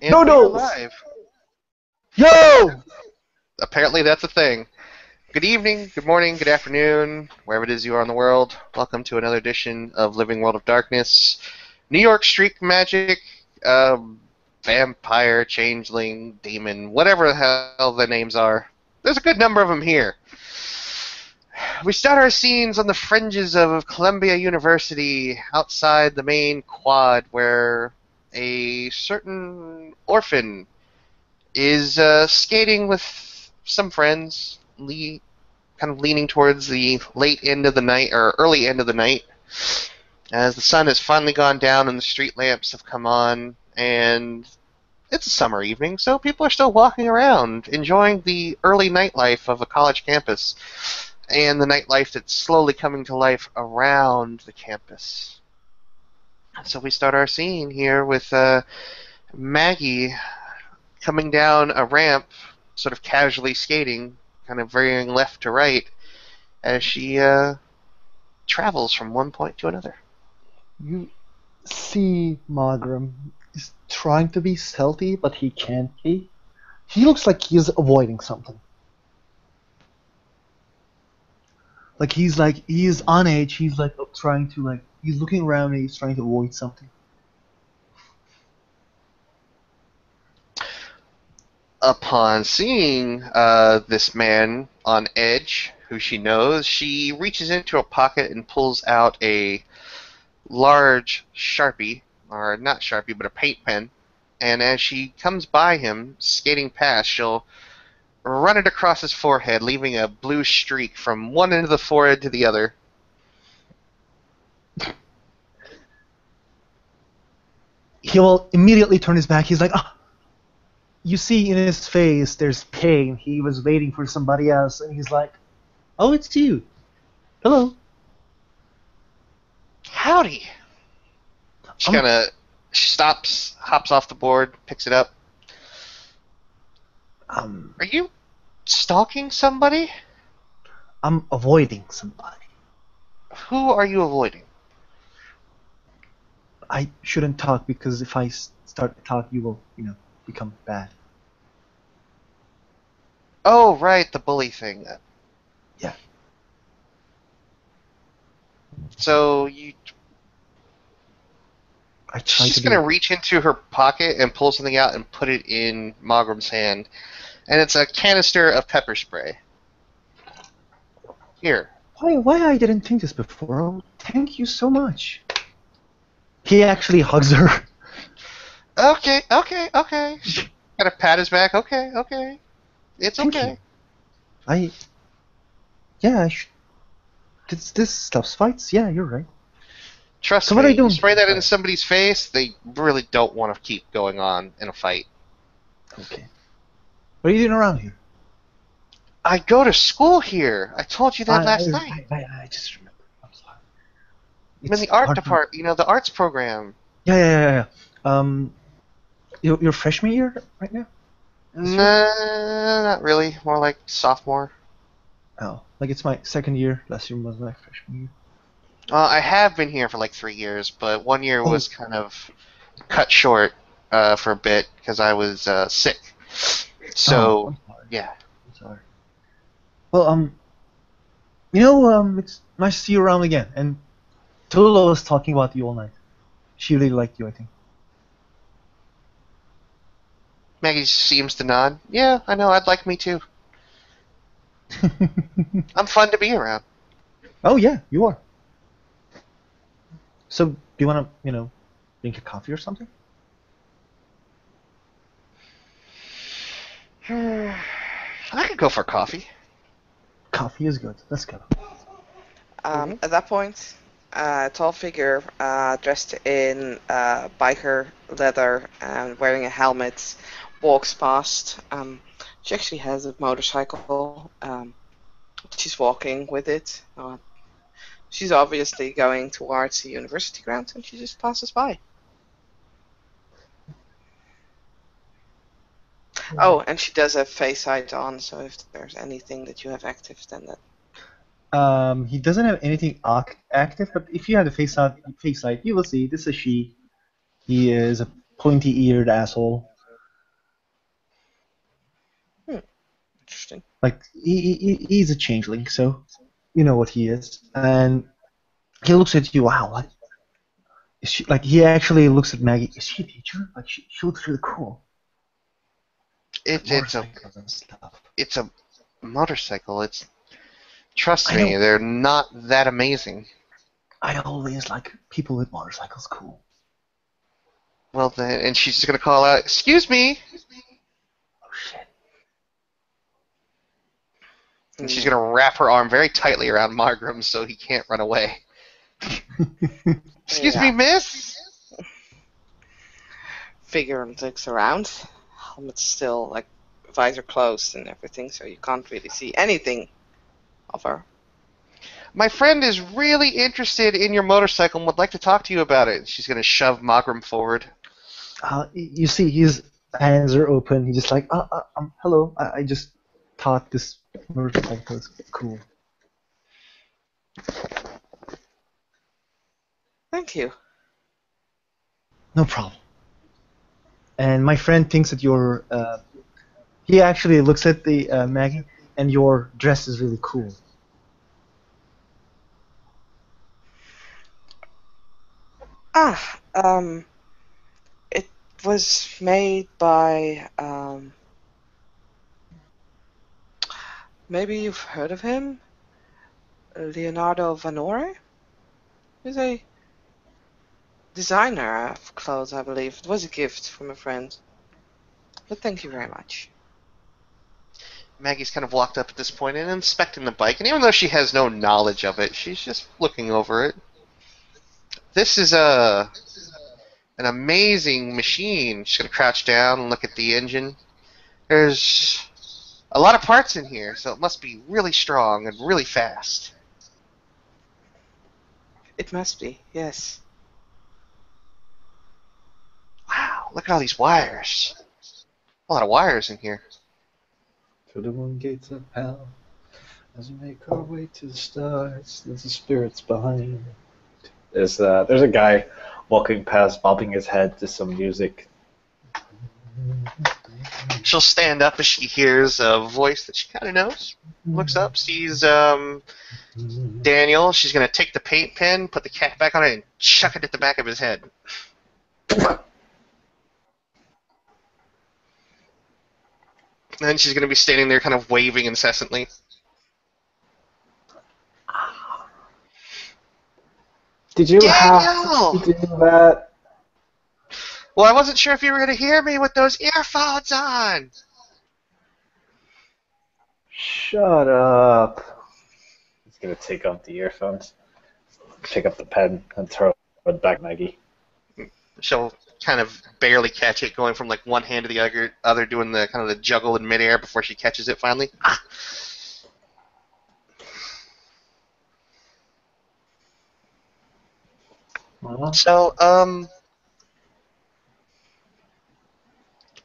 And we are Noodles! live. Yo! Apparently that's a thing. Good evening, good morning, good afternoon, wherever it is you are in the world. Welcome to another edition of Living World of Darkness. New York Street Magic, vampire, changeling, demon, whatever the hell the names are. There's a good number of them here. We start our scenes on the fringes of Columbia University, outside the main quad, where a certain orphan is skating with some friends, kind of leaning towards the late end of the night, or early end of the night, as the sun has finally gone down and the street lamps have come on, and it's a summer evening, so people are still walking around, enjoying the early nightlife of a college campus, and the nightlife that's slowly coming to life around the campus. So we start our scene here with Maggie coming down a ramp, sort of casually skating, kind of veering left to right, as she travels from one point to another. You see, Margram is trying to be stealthy, but he can't be. He looks like he's avoiding something. He is on edge. He's trying to he's looking around and he's trying to avoid something. Upon seeing this man on edge, who she knows, she reaches into a pocket and pulls out a large Sharpie, or not Sharpie, but a paint pen, and as she comes by him, skating past, she'll run it across his forehead, leaving a blue streak from one end of the forehead to the other. He will immediately turn his back. He's like, ah! You see in his face there's pain. He was waiting for somebody else, and he's like, oh, it's you. Hello. Howdy! She stops, hops off the board, picks it up. Are you stalking somebody? I'm avoiding somebody. Who are you avoiding? I shouldn't talk because if I start to talk, you will, become bad. Oh, right, the bully thing. Yeah. So I try she's to just gonna reach into her pocket and pull something out and put it in Mogram's hand, and it's a canister of pepper spray. Here. Why I didn't think this before? Oh, thank you so much. He actually hugs her. Okay. Gotta pat his back. Okay. It's Thank okay. you. I should. This stuff's fights. Yeah, you're right. Trust So me, what are you doing? you spray that in somebody's face, they really don't want to keep going on in a fight. Okay. What are you doing around here? I go to school here. I told you that last night. I just remember. I'm sorry. I'm in the art department, the arts program. Yeah. You're freshman year right now? Nah, not really. More like sophomore. Oh, it's my second year. Last year was my freshman year. I have been here for like 3 years, but 1 year was kind of cut short for a bit because I was sick. So, I'm sorry. yeah. I'm sorry. Well, it's nice to see you around again. And Tula was talking about you all night. She really liked you, I think. Maggie seems to nod. Yeah, I know. I'd like me too. I'm fun to be around. Oh yeah, you are. So, do you want to, drink a coffee or something? I could go for coffee. Coffee is good. Let's go. At that point, a tall figure dressed in biker leather and wearing a helmet walks past. She actually has a motorcycle. She's walking with it. She's obviously going towards the university grounds, and she just passes by. Oh, and she does have face ID on, so if there's anything that you have active, then that. He doesn't have anything active, but if you have the face ID, you will see. This is she. He is a pointy-eared asshole. Interesting. Like he's a changeling, so you know what he is. And he looks at you. Wow, like is she? Like he actually looks at Maggie. Is she a teacher? Like she looks really cool. Like It's a motorcycles and stuff. it's a motorcycle. Trust I me, know. they're not that amazing. I always like people with motorcycles. Cool. Well then, and she's just gonna call out, "Excuse me," Oh shit. and she's gonna wrap her arm very tightly around Margrim so he can't run away. Excuse me, Yeah. miss. Figure looks around. Helmet's still like visor closed and everything, so you can't really see anything of her. My friend is really interested in your motorcycle and would like to talk to you about it. She's gonna shove Margrim forward. You see, his hands are open. He's just like, hello. I just thought this motorcycle was cool. Thank you. No problem. And my friend thinks that you're. He actually looks at the Maggie, and your dress is really cool. It was made by, maybe you've heard of him? Leonardo Vanore? He's a designer of clothes, I believe. It was a gift from a friend. But thank you very much. Maggie's kind of walked up at this point and inspecting the bike, and even though she has no knowledge of it, she's just looking over it. This is an amazing machine. She's gonna crouch down and look at the engine. There's a lot of parts in here, so it must be really strong and really fast. It must be, yes. Wow, look at all these wires. A lot of wires in here. To the one gates of hell, as we make our way to the stars, there's the spirits behind. There's a guy walking past, bobbing his head to some music. She'll stand up as she hears a voice that she kind of knows. Looks up, sees Daniel. She's going to take the paint pen, put the cap back on it, and chuck it at the back of his head. And then she's going to be standing there kind of waving incessantly. Did you have Daniel! to do that? Well, I wasn't sure if you were going to hear me with those earphones on. Shut up. He's gonna take off the earphones, pick up the pen, and throw it back at Maggie. She'll kind of barely catch it, going from like one hand to the other, doing the kind of the juggle in midair before she catches it finally. So,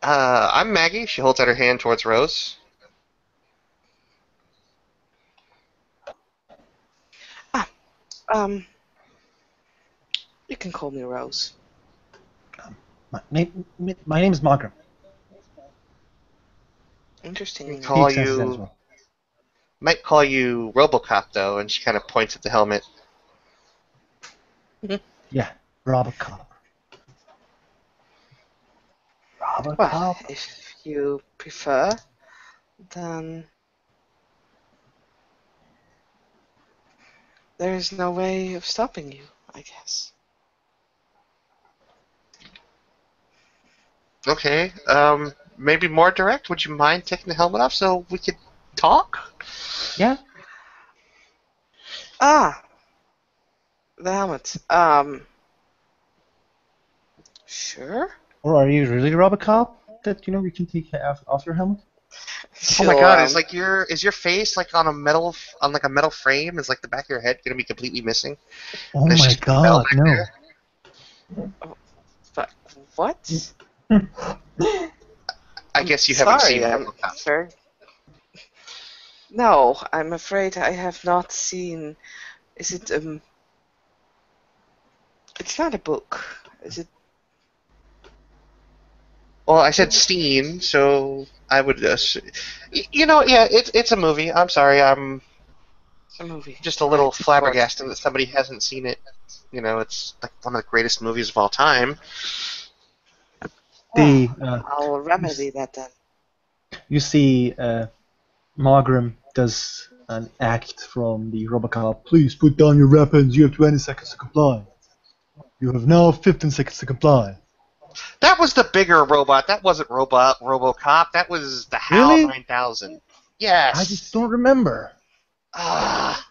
I'm Maggie. She holds out her hand towards Rose. You can call me Rose. My name is Margaret. Interesting. We He call accepts that as you, well. might call you RoboCop though, and she kind of points at the helmet. Yeah, Robocop. Robocop? Well, if you prefer, then there is no way of stopping you, I guess. Okay, maybe more direct. Would you mind taking the helmet off so we could talk? Yeah. Ah, the helmet. Sure. Or are you really Robocop? That we can take off your helmet? Oh my She'll, God! Is your face like on a metal frame? Is like the back of your head gonna be completely missing? Oh There's my just a bell God, back no. there? But what? I guess you haven't Sorry, seen I'm RoboCop. sorry. No, I'm afraid I have not seen. Is it It's not a book. Is it? Well, I said Steen, so I would yeah, it's a movie. I'm sorry, I'm It's a movie, just a little right? Of course. flabbergasted that somebody hasn't seen it. It's like one of the greatest movies of all time. The Well, I'll remedy that then. you see Margrim does an act from the Robocop. Please put down your weapons. You have 20 seconds to comply. You have now 15 seconds to comply. That was the bigger robot. That wasn't RoboCop. That was the HAL Really? 9000. I just Yes. don't remember. Ah,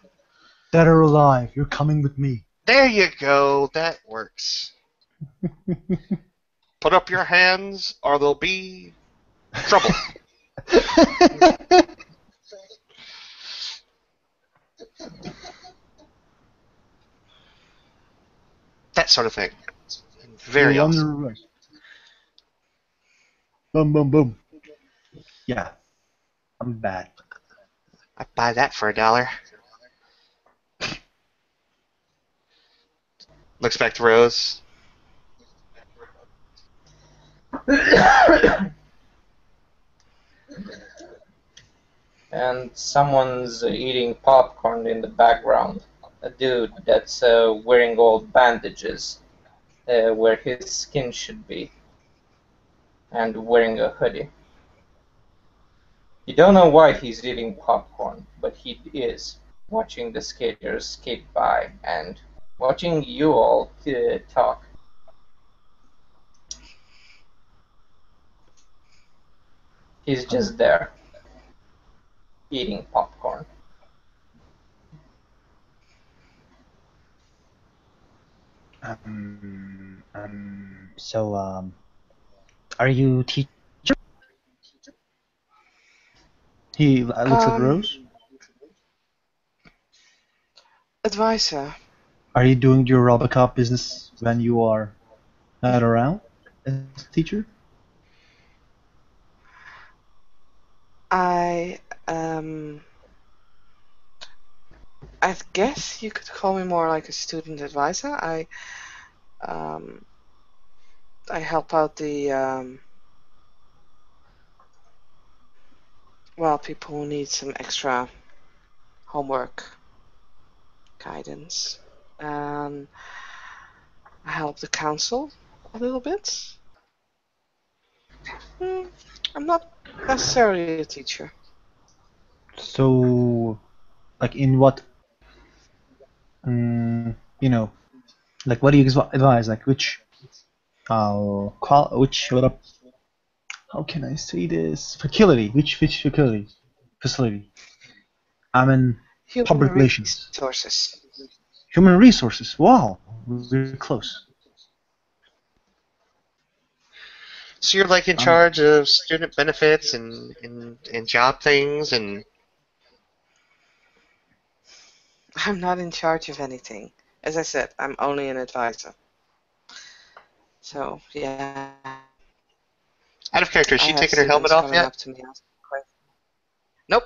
Dead or alive, you're coming with me. there you go. That works. Put up your hands, or there'll be trouble. That sort of thing. Very You're awesome. under arrest. Boom, boom, boom. Yeah, I'm bad. I'd buy that for $1. Looks back to Rose. And someone's eating popcorn in the background. A dude that's wearing old bandages where his skin should be, and wearing a hoodie. You don't know why he's eating popcorn, but he is, watching the skaters skate by and watching you all talk. He's just there, eating popcorn. So, are you teacher? He looks at Um, Rose. Advisor. Are you doing your Robocop business when you are not around as a teacher? I um I guess you could call me more like a student advisor. Um I help out the people who need some extra homework guidance. And I help the council a little bit. Hmm, I'm not necessarily a teacher. So, like in what, you know, like what do you advise? Like which, how can I say this? Faculty? Which faculty? Facility? I'm in Human public relations. resources. Human resources. Wow, we're close. So you're like in Um, charge of student benefits and job things and I'm not in charge of anything. As I said, I'm only an advisor. So, yeah, out of character. Is I she have taking her helmet students off coming yet? up to me asking questions. Nope.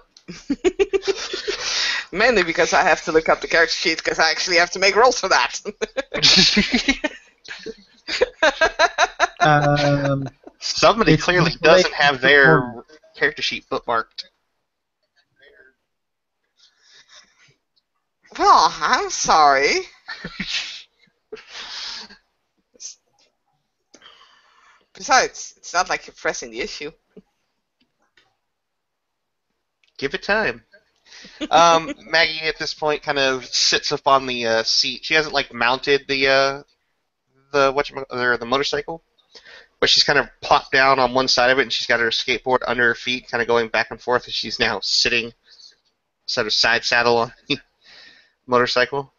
Mainly because I have to look up the character sheet because I actually have to make rolls for that. Somebody it's clearly late doesn't have in the morning. their character sheet bookmarked. Well, I'm sorry. Besides, it's not like you're pressing the issue. Give it time. Maggie at this point kind of sits up on the seat. She hasn't like mounted the motorcycle, but she's kind of plopped down on one side of it, and she's got her skateboard under her feet, kind of going back and forth, and she's now sitting sort of side saddle on the motorcycle.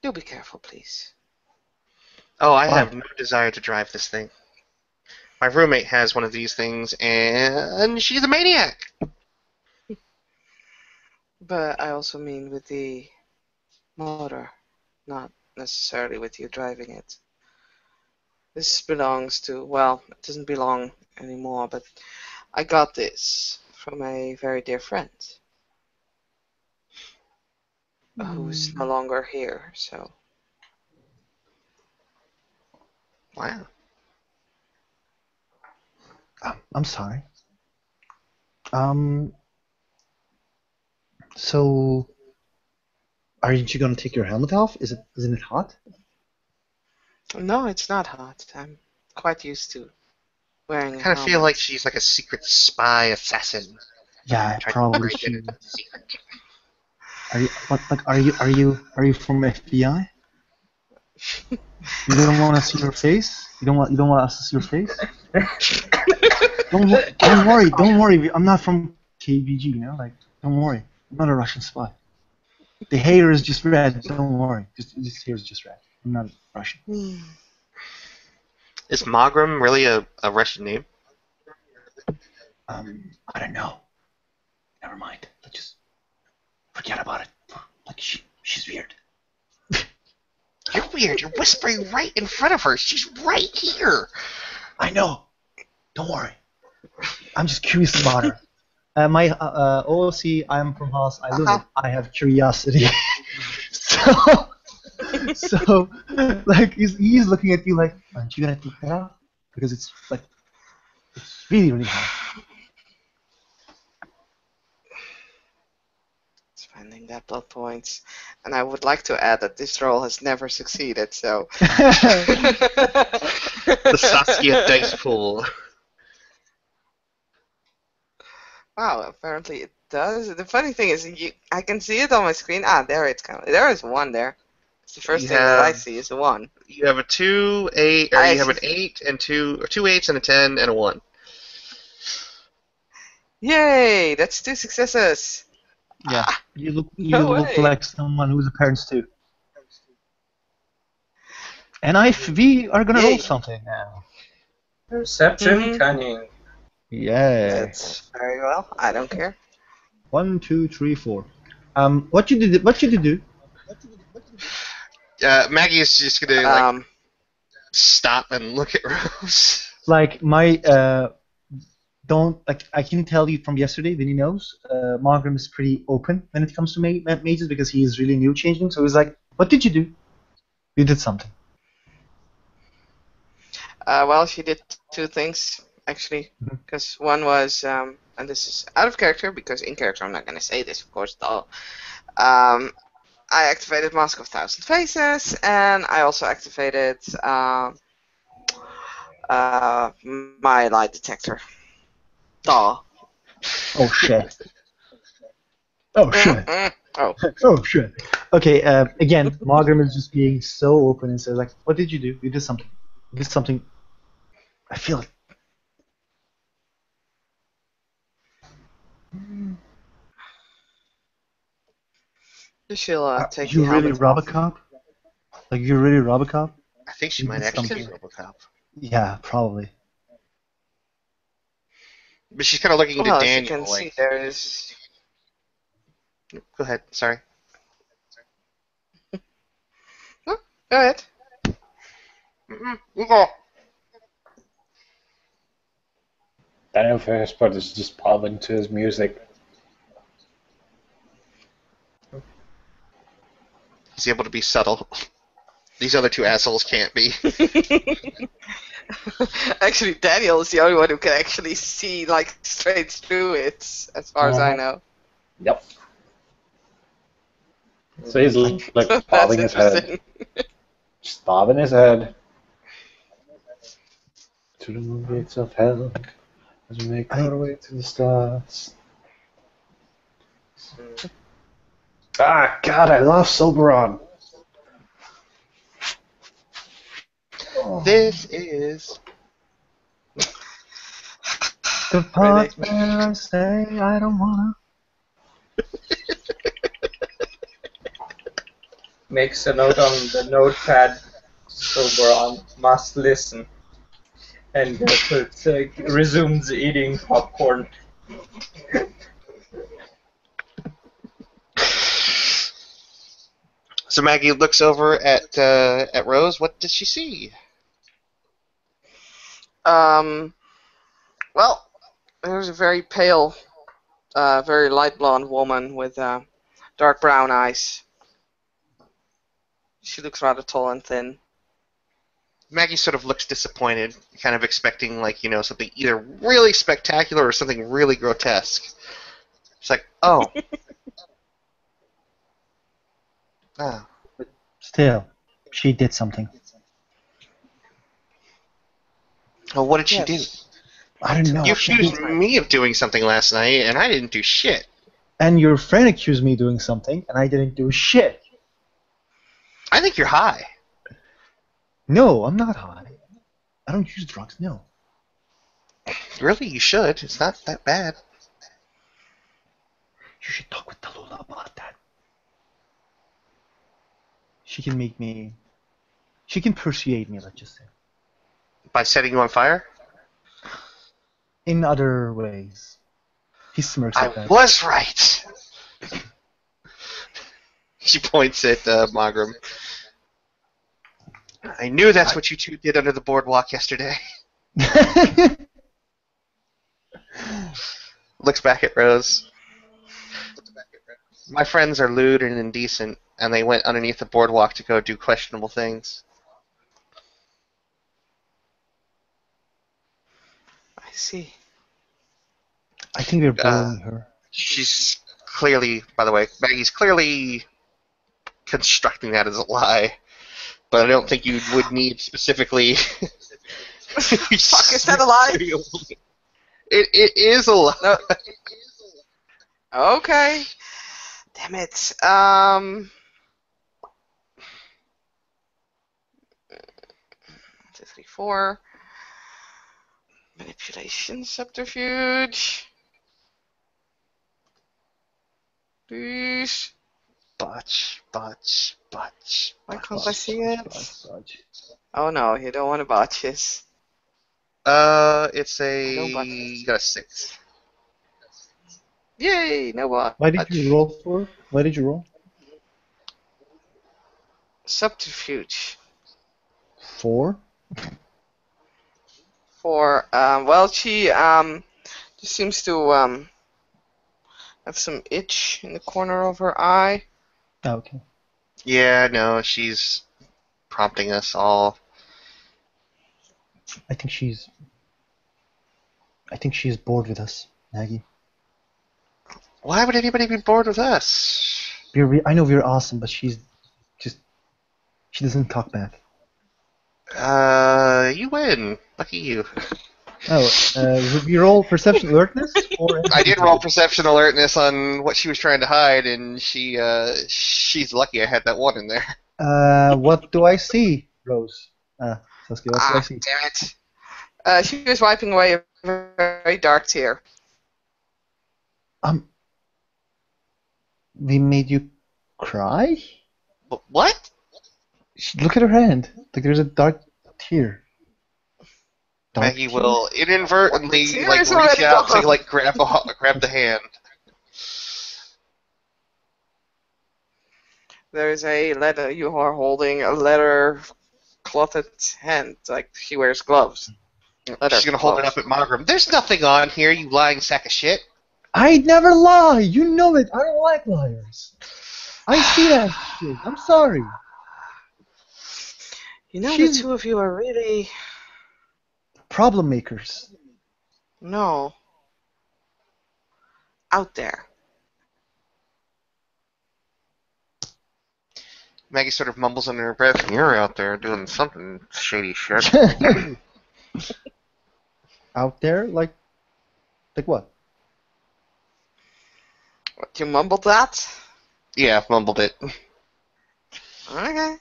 Do be careful, please. Oh, I Why? have no desire to drive this thing. My roommate has one of these things, and she's a maniac. But I also mean with the motor, not necessarily with you driving it. This belongs to, well, it doesn't belong anymore, but I got this from a very dear friend who's no longer here, so. Wow. I'm sorry. Um, so aren't you gonna take your helmet off? Isn't it hot? No, it's not hot. I'm quite used to I wearing a kind of feel like helmet. she's like a secret spy assassin Yeah, trying to probably break in she. into the secret. Are you what like are you from FBI? You don't want to see your face? You don't want us to see your face? Don't worry. I'm not from KBG, like don't worry. I'm not a Russian spy. The hair is just red. Don't worry. Just this hair is just red. I'm not Russian. Is Magram really a Russian name? I don't know. Never mind. Let's just forget about it. Like she's weird. You're weird. You're whispering right in front of her. She's right here. I know. Don't worry. I'm just curious about her. My OOC, I'm from Haas. I live it. I have curiosity. so, so, like, he's looking at you like, aren't you gonna take that off? Because it's like, it's really, really hot. Spending that blood points. And I would like to add that this roll has never succeeded, so. The Saskia dice pool. Wow, apparently it does. The funny thing is, I can see it on my screen. Ah, there it's coming. There is one there. It's the first You thing that I have- see is a 1. You have a 2, 8, or I you have an see. 8 and 2, or 2 8s and a 10 and a 1. Yay! That's 2 successes. Yeah. You look No way. like someone who's a parent too. And we are gonna roll Yay. something now. Perception, Mhm. cunning. Yeah. That's very well. I don't care. 1, 2, 3, 4. What should you do? Maggie is just gonna Um, stop and look at Rose. Like my don't like I can tell you from yesterday, Vinny knows. Margram is pretty open when it comes to mages because he is really new changing. So he's like, "What did you do? You did something." well, she did 2 things, actually. Mhm. Because one was, and this is out of character, because in character I'm not going to say this, of course, though. I activated Mask of Thousand Faces, and I also activated my lie detector. Duh. Oh shit! Oh shit! Oh. Oh shit! Okay. Again, Margram is just being so open and says like, "What did you do? You did something. You did something. I feel it." She'll take You the really helmet rob a off. cop? Like you really rob a cop? I think she You might did actually be something. RoboCop. Yeah, probably. But she's kind of looking into Well, as you Daniel. can see, there is. Go ahead. Sorry. Oh, go ahead. You go. Daniel Fairsport is just bobbing to his music. He's able to be subtle. These other 2 assholes can't be. Actually, Daniel is the only one who can actually see like straight through it, as far as I know. Yep. So he's like That's bobbing his head. interesting. Just bobbing his head. To the moon gates of hell. As we make our way to the stars. Ah, God, I love Soberon. This is. The part where I say I don't wanna. Makes a note on the notepad. Soberon must listen. And resumes eating popcorn. So Maggie looks over at Rose. What does she see? Well, there's a very pale, very light blonde woman with dark brown eyes. She looks rather tall and thin. Maggie sort of looks disappointed, kind of expecting, like, something either really spectacular or something really grotesque. It's like, oh. Oh. Still, she did something. Well, what did she do? Yes. I don't know. You She accused did- me of doing something last night, and I didn't do shit. And your friend accused me of doing something, and I didn't do shit. I think you're high. No, I'm not high. I don't use drugs, no. Really, you should. It's not that bad. You should talk with Tallulah about that. She can make me... She can persuade me, let's just say. By setting you on fire? In other ways. He smirks I at that. was right. She points at Magram. I knew that's what you two did under the boardwalk yesterday. Looks back at Rose. My friends are lewd and indecent, and they went underneath the boardwalk to go do questionable things. I see. I think they're boring her. She's clearly, by the way, Maggie's clearly constructing that as a lie, but I don't think you would need specifically. Fuck, is that a lie? It is a lie. No. Okay. Damn it. 2, 3, 4. Manipulation, subterfuge. Please. Botch. Why can't I see it? Oh no, you don't want to botches. It's I don't a. botch You got a 6. Yay, no botch. Why did you roll for? Why did you roll? Subterfuge. 4? For, well, she, just seems to, have some itch in the corner of her eye. Oh, okay. Yeah, no, she's prompting us all. I think she's bored with us, Maggie. Why would anybody be bored with us? I know we're awesome, but she doesn't talk back. You win. Lucky you. Would we roll perception alertness? Or I did roll perception alertness on what she was trying to hide, and she's lucky I had that 1 in there. What do I see, Rose? Saskia, what do I see? Damn it. She was wiping away a very dark tear. We made you cry? What? Look at her hand. Like there's a dark tear. Maggie will inadvertently The tear like is reach already out gone. to like grab the hand. There's a letter. You are holding a leather clothed hand, like she wears gloves. Leather She's gonna hold it gloves. up at Margaret. There's nothing on here, you lying sack of shit. I never lie. You know it. I don't like liars. I see that shit. I'm sorry. You know, She's- the two of you are really Problem makers. no out there. Maggie sort of mumbles under her breath. You're out there doing something shady shit. Out there, like what? What, you mumbled that? Yeah, mumbled it. In Okay.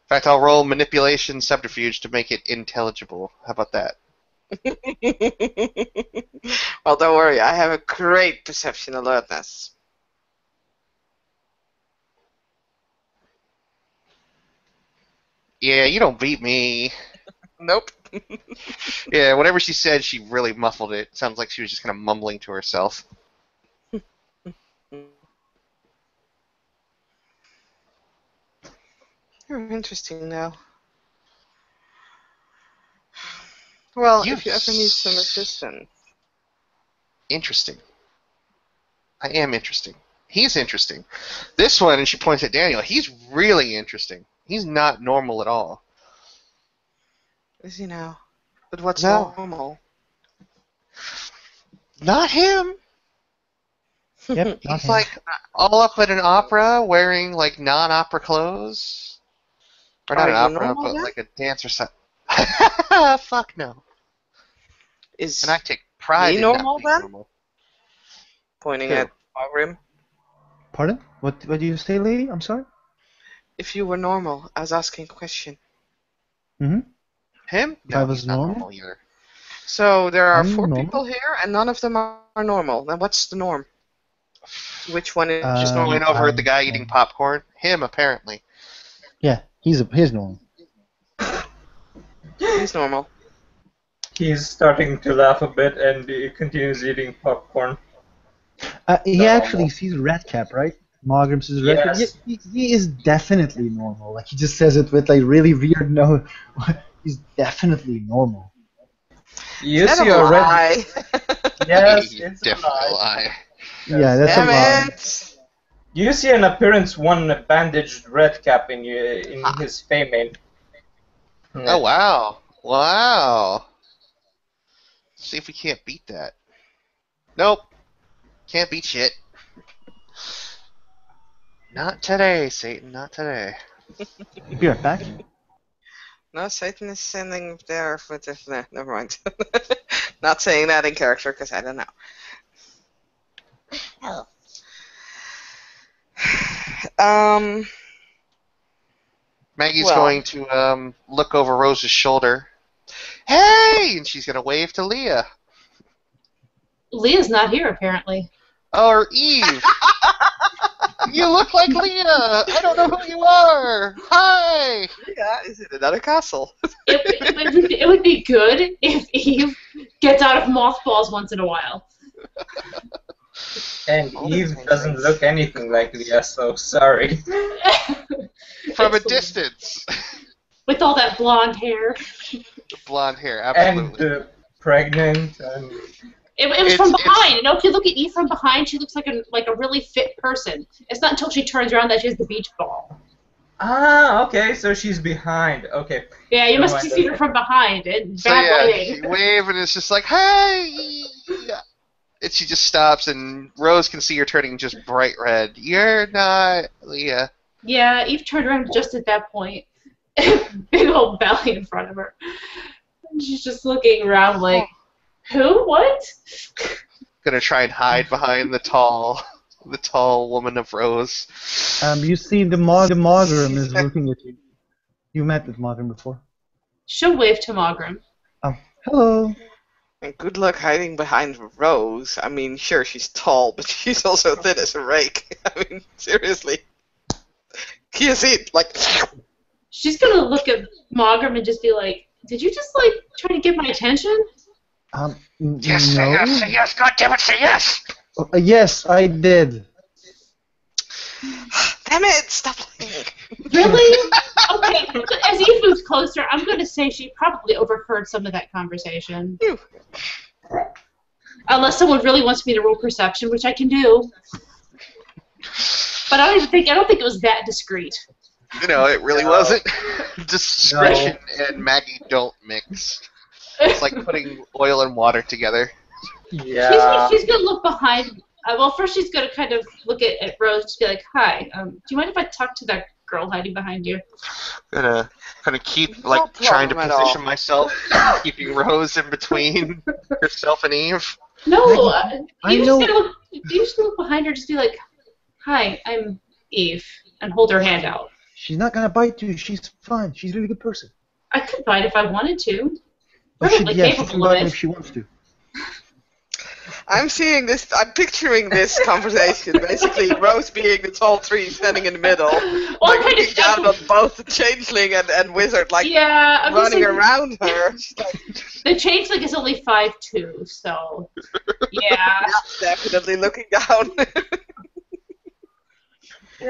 fact, I'll roll manipulation subterfuge to make it intelligible. How about that? Well, don't worry. I have a great perception alertness. Yeah, you don't beat me. Nope. Yeah, whatever she said, she really muffled it. Sounds like she was just kind of mumbling to herself. You're interesting now. Well, You if you ever need some assistance. Interesting. I am interesting. He's interesting. This one, and she points at Daniel, he's really interesting. He's not normal at all. Is he now? But what's No. normal? Not him. Yep, not He's him. like all up at an opera wearing like non-opera clothes. Or not Are an you opera, normal but then? like a dancer set. Fuck no. Is And I take pride he in not normal being then? normal. Pointing Who? at Magrim. Pardon? What did you say, lady? I'm sorry. If you were normal, I was asking a question. Mm-hmm. Him? If I No, was he's not normal? normal either. So there are I'm 4 normal. people here, and none of them are normal. Then what's the norm? Which one is Just normal? going over at the I'm guy eating popcorn. Him, apparently. Yeah, he's normal. He's normal. He's starting to laugh a bit and he continues eating popcorn. He Normal. actually sees Redcap, right? Margrim sees Redcap. Yes. Yeah, he is definitely normal. Like he just says it with like really weird no. He's definitely normal. You Is that see a a red. lie? Yes, You it's a definitely lie. lie. Yeah, that's a Damn lie. it! You see an appearance one bandaged red cap in his Feymane. Oh wow. Wow. See if we can't beat that. Nope. Can't beat shit. Not today, Satan. Not today. Be right back. No, Satan is sending there for the. Nah, never mind. Not saying that in character because I don't know. Um. Maggie's Well. going to look over Rose's shoulder. Hey! And she's going to wave to Leah. Leah's not here, apparently. Or Eve. You look like Leah. I don't know who you are. Hi. Yeah, is it another castle? It would be good if Eve gets out of mothballs once in a while. And All Eve those doesn't things. look anything like Leah, so sorry. From a It's cool. distance. With all that blonde hair. Blonde hair, And absolutely. pregnant and It was It's- from it's- behind. You know, if you look at Eve from behind, she looks like a really fit person. It's not until she turns around that she has the beach ball. okay, so she's behind. Okay. Yeah, you Never must mind have seen then. her from behind. And So bad yeah, lighting. she wave and it's just like, hey! And she just stops and Rose can see her turning just bright red. You're not Leah. Yeah, Eve turned around just at that point. Big old belly in front of her. And she's just looking around like, who? What? Gonna try and hide behind the tall woman of Rose. You see the Margrim is looking at you. You met with Margrim before. She'll wave to Mogrim. Oh, hello. And good luck hiding behind Rose. I mean, sure, she's tall, but she's also thin as a rake. I mean, seriously. Can you see it? Like, She's gonna look at Mogrim and just be like, did you just like try to get my attention? Yes, say No. yes, say yes, goddammit, say yes! Yes, I did. damn it, stop playing. Really? Okay, as Eve moves closer, I'm gonna say she probably overheard some of that conversation. Phew. Unless someone really wants me to roll perception, which I can do. But I don't think it was that discreet. No, it really wasn't. Discretion and Maggie don't mix. It's like putting oil and water together. Yeah. She's gonna look behind. Well, first she's gonna kind of look at Rose and just be like, "Hi, do you mind if I talk to that girl hiding behind you?" Gonna kind of keep No like trying to problem at position all. myself, keeping Rose in between herself and Eve. No, I you know- just gonna look behind her, and just be like, "Hi, I'm Eve," and hold her hand out. She's not gonna bite you. She's fine. She's a really good person. I could bite if I wanted to. Oh, she Perfectly can capable bite of you it. if she wants to. I'm seeing this, I'm picturing this conversation. Basically, Rose being the tall tree standing in the middle. Well, like I'm kind looking down of on both the changeling and wizard, like yeah. I'm just running like, around her. She's like, the changeling is only 5'2", so yeah. definitely looking down.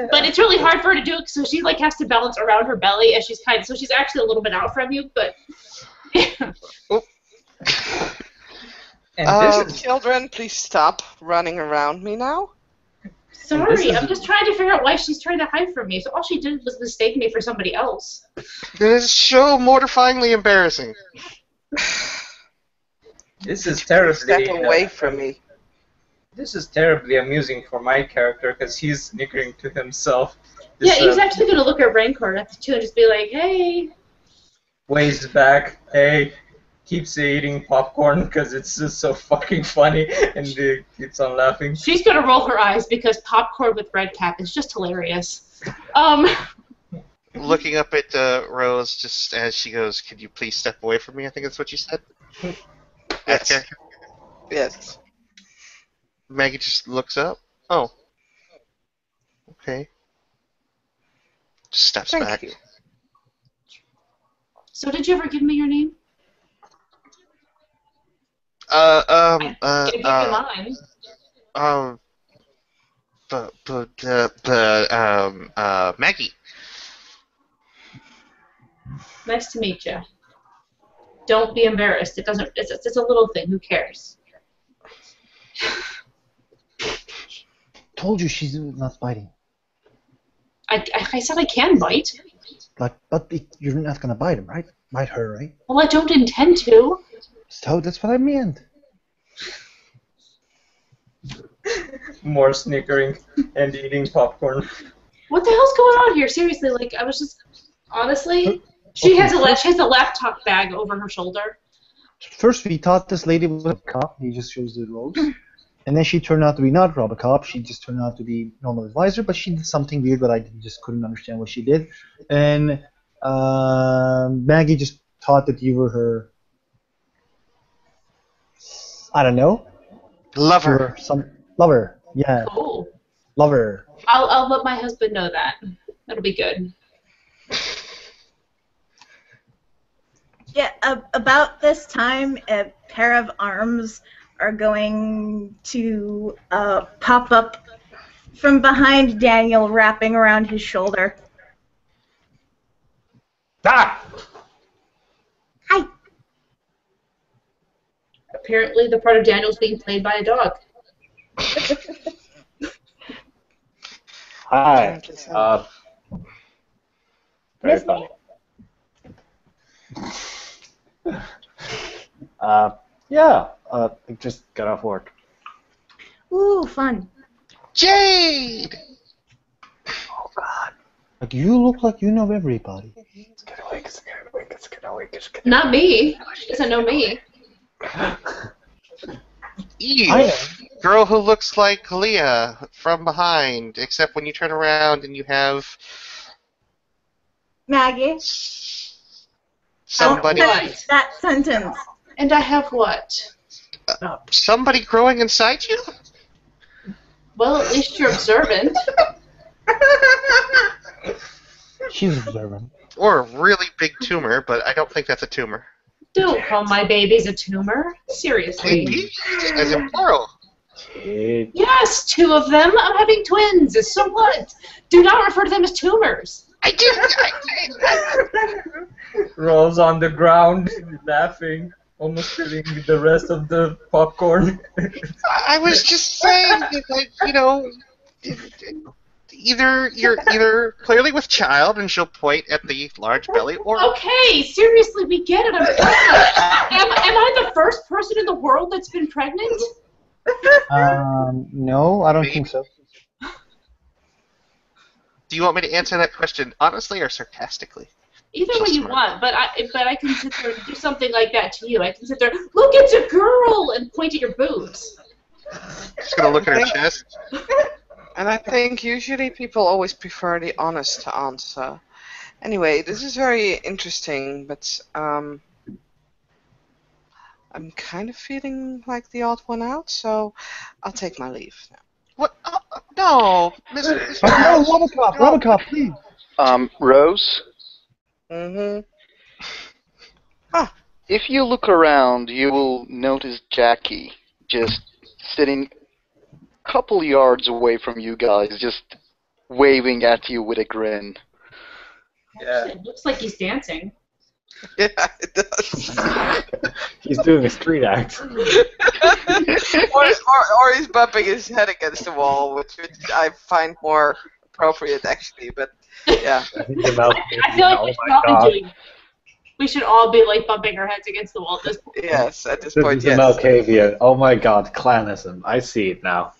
But it's really hard for her to do it, so she like has to balance around her belly as she's so she's actually a little bit out from you, but And this is Children, please stop running around me now. Sorry, I'm just trying to figure out why she's trying to hide from me. So all she did was mistake me for somebody else. This is so mortifyingly embarrassing. This is Step terribly away from me. This is terribly amusing for my character because he's snickering to himself. Yeah, This, he's actually gonna look at Rancor at the two and just be like, "Hey." waves back, hey, keeps eating popcorn because it's just so fucking funny, and keeps on laughing. She's gonna roll her eyes because popcorn with red cap is just hilarious. Looking up at Rose just as she goes, "Could you please step away from me?" I think that's what you said. Yes. Okay. Yes. Maggie just looks up. Oh. Okay. Just steps Thank back. you. So did you ever give me your name? Give you mine. Maggie. Nice to meet you. Don't be embarrassed. It doesn't. It's a little thing. Who cares? Told you she's not biting. I said I can bite. But you're not gonna bite him, right? Bite her, right? Well, I don't intend to. So that's what I meant. More snickering and eating popcorn. What the hell's going on here? Seriously, like I was just honestly. She has a laptop bag over her shoulder. First, we thought this lady was a cop. He just shows the ropes. And then she turned out to be not Robocop. She just turned out to be normal advisor, but she did something weird, but I just couldn't understand what she did. And Maggie just thought that you were her. I don't know. Lover. Some lover. Yeah. Cool. Lover. I'll let my husband know that. That'll be good. Yeah, about this time, a pair of arms are going to pop up from behind Daniel, wrapping around his shoulder. Ah! Hi. Apparently, the part of Daniel's being played by a dog. Hi. Very Miss funny. Yeah, I just got off work. Ooh, fun. Jade! Oh God. Like you look like you know everybody. Let's get away, let's get away, let's get away, let's get Not me. She doesn't know me. Eve, girl who looks like Leah from behind, except when you turn around and you have Maggie. somebody Finish that sentence. And I have what? somebody growing inside you? Well, at least you're observant. She's observant. Or a really big tumor, but I don't think that's a tumor. Don't call my babies a tumor. Seriously. Baby? As in plural. Jade. Yes, 2 of them. I'm having twins. So what? Do not refer to them as tumors. I did. Rolls on the ground, laughing, almost spilling the rest of the popcorn. I was just saying that, like, you know, either you're either clearly with child and she'll point at the large belly, or Okay, seriously, we get it. I'm pregnant. Am I the first person in the world that's been pregnant? No, I don't think so. do you want me to answer that question honestly or sarcastically? Either way Just you smart. want, but I can sit there and do something like that to you. I can sit there, look, it's a girl, and point at your boobs. Just gonna look at her chest. And I think usually people always prefer the honest answer. Anyway, this is very interesting, but I'm kind of feeling like the odd one out, so I'll take my leave now. What? No, Miss. No, Robocop, Robocop, please. Rose, Mm-hmm. if you look around, you will notice Jackie just sitting a couple yards away from you guys, just waving at you with a grin. Yeah. It looks like he's dancing. Yeah, it does. He's doing a street act. or he's bumping his head against the wall, which I find more appropriate, actually. But yeah. I think the mouth. I feel like Oh we should my all god. be doing. We should all be like bumping our heads against the wall at this point. Yes, at this This point, is the yes. Malkavian. Oh my god, clanism. I see it now.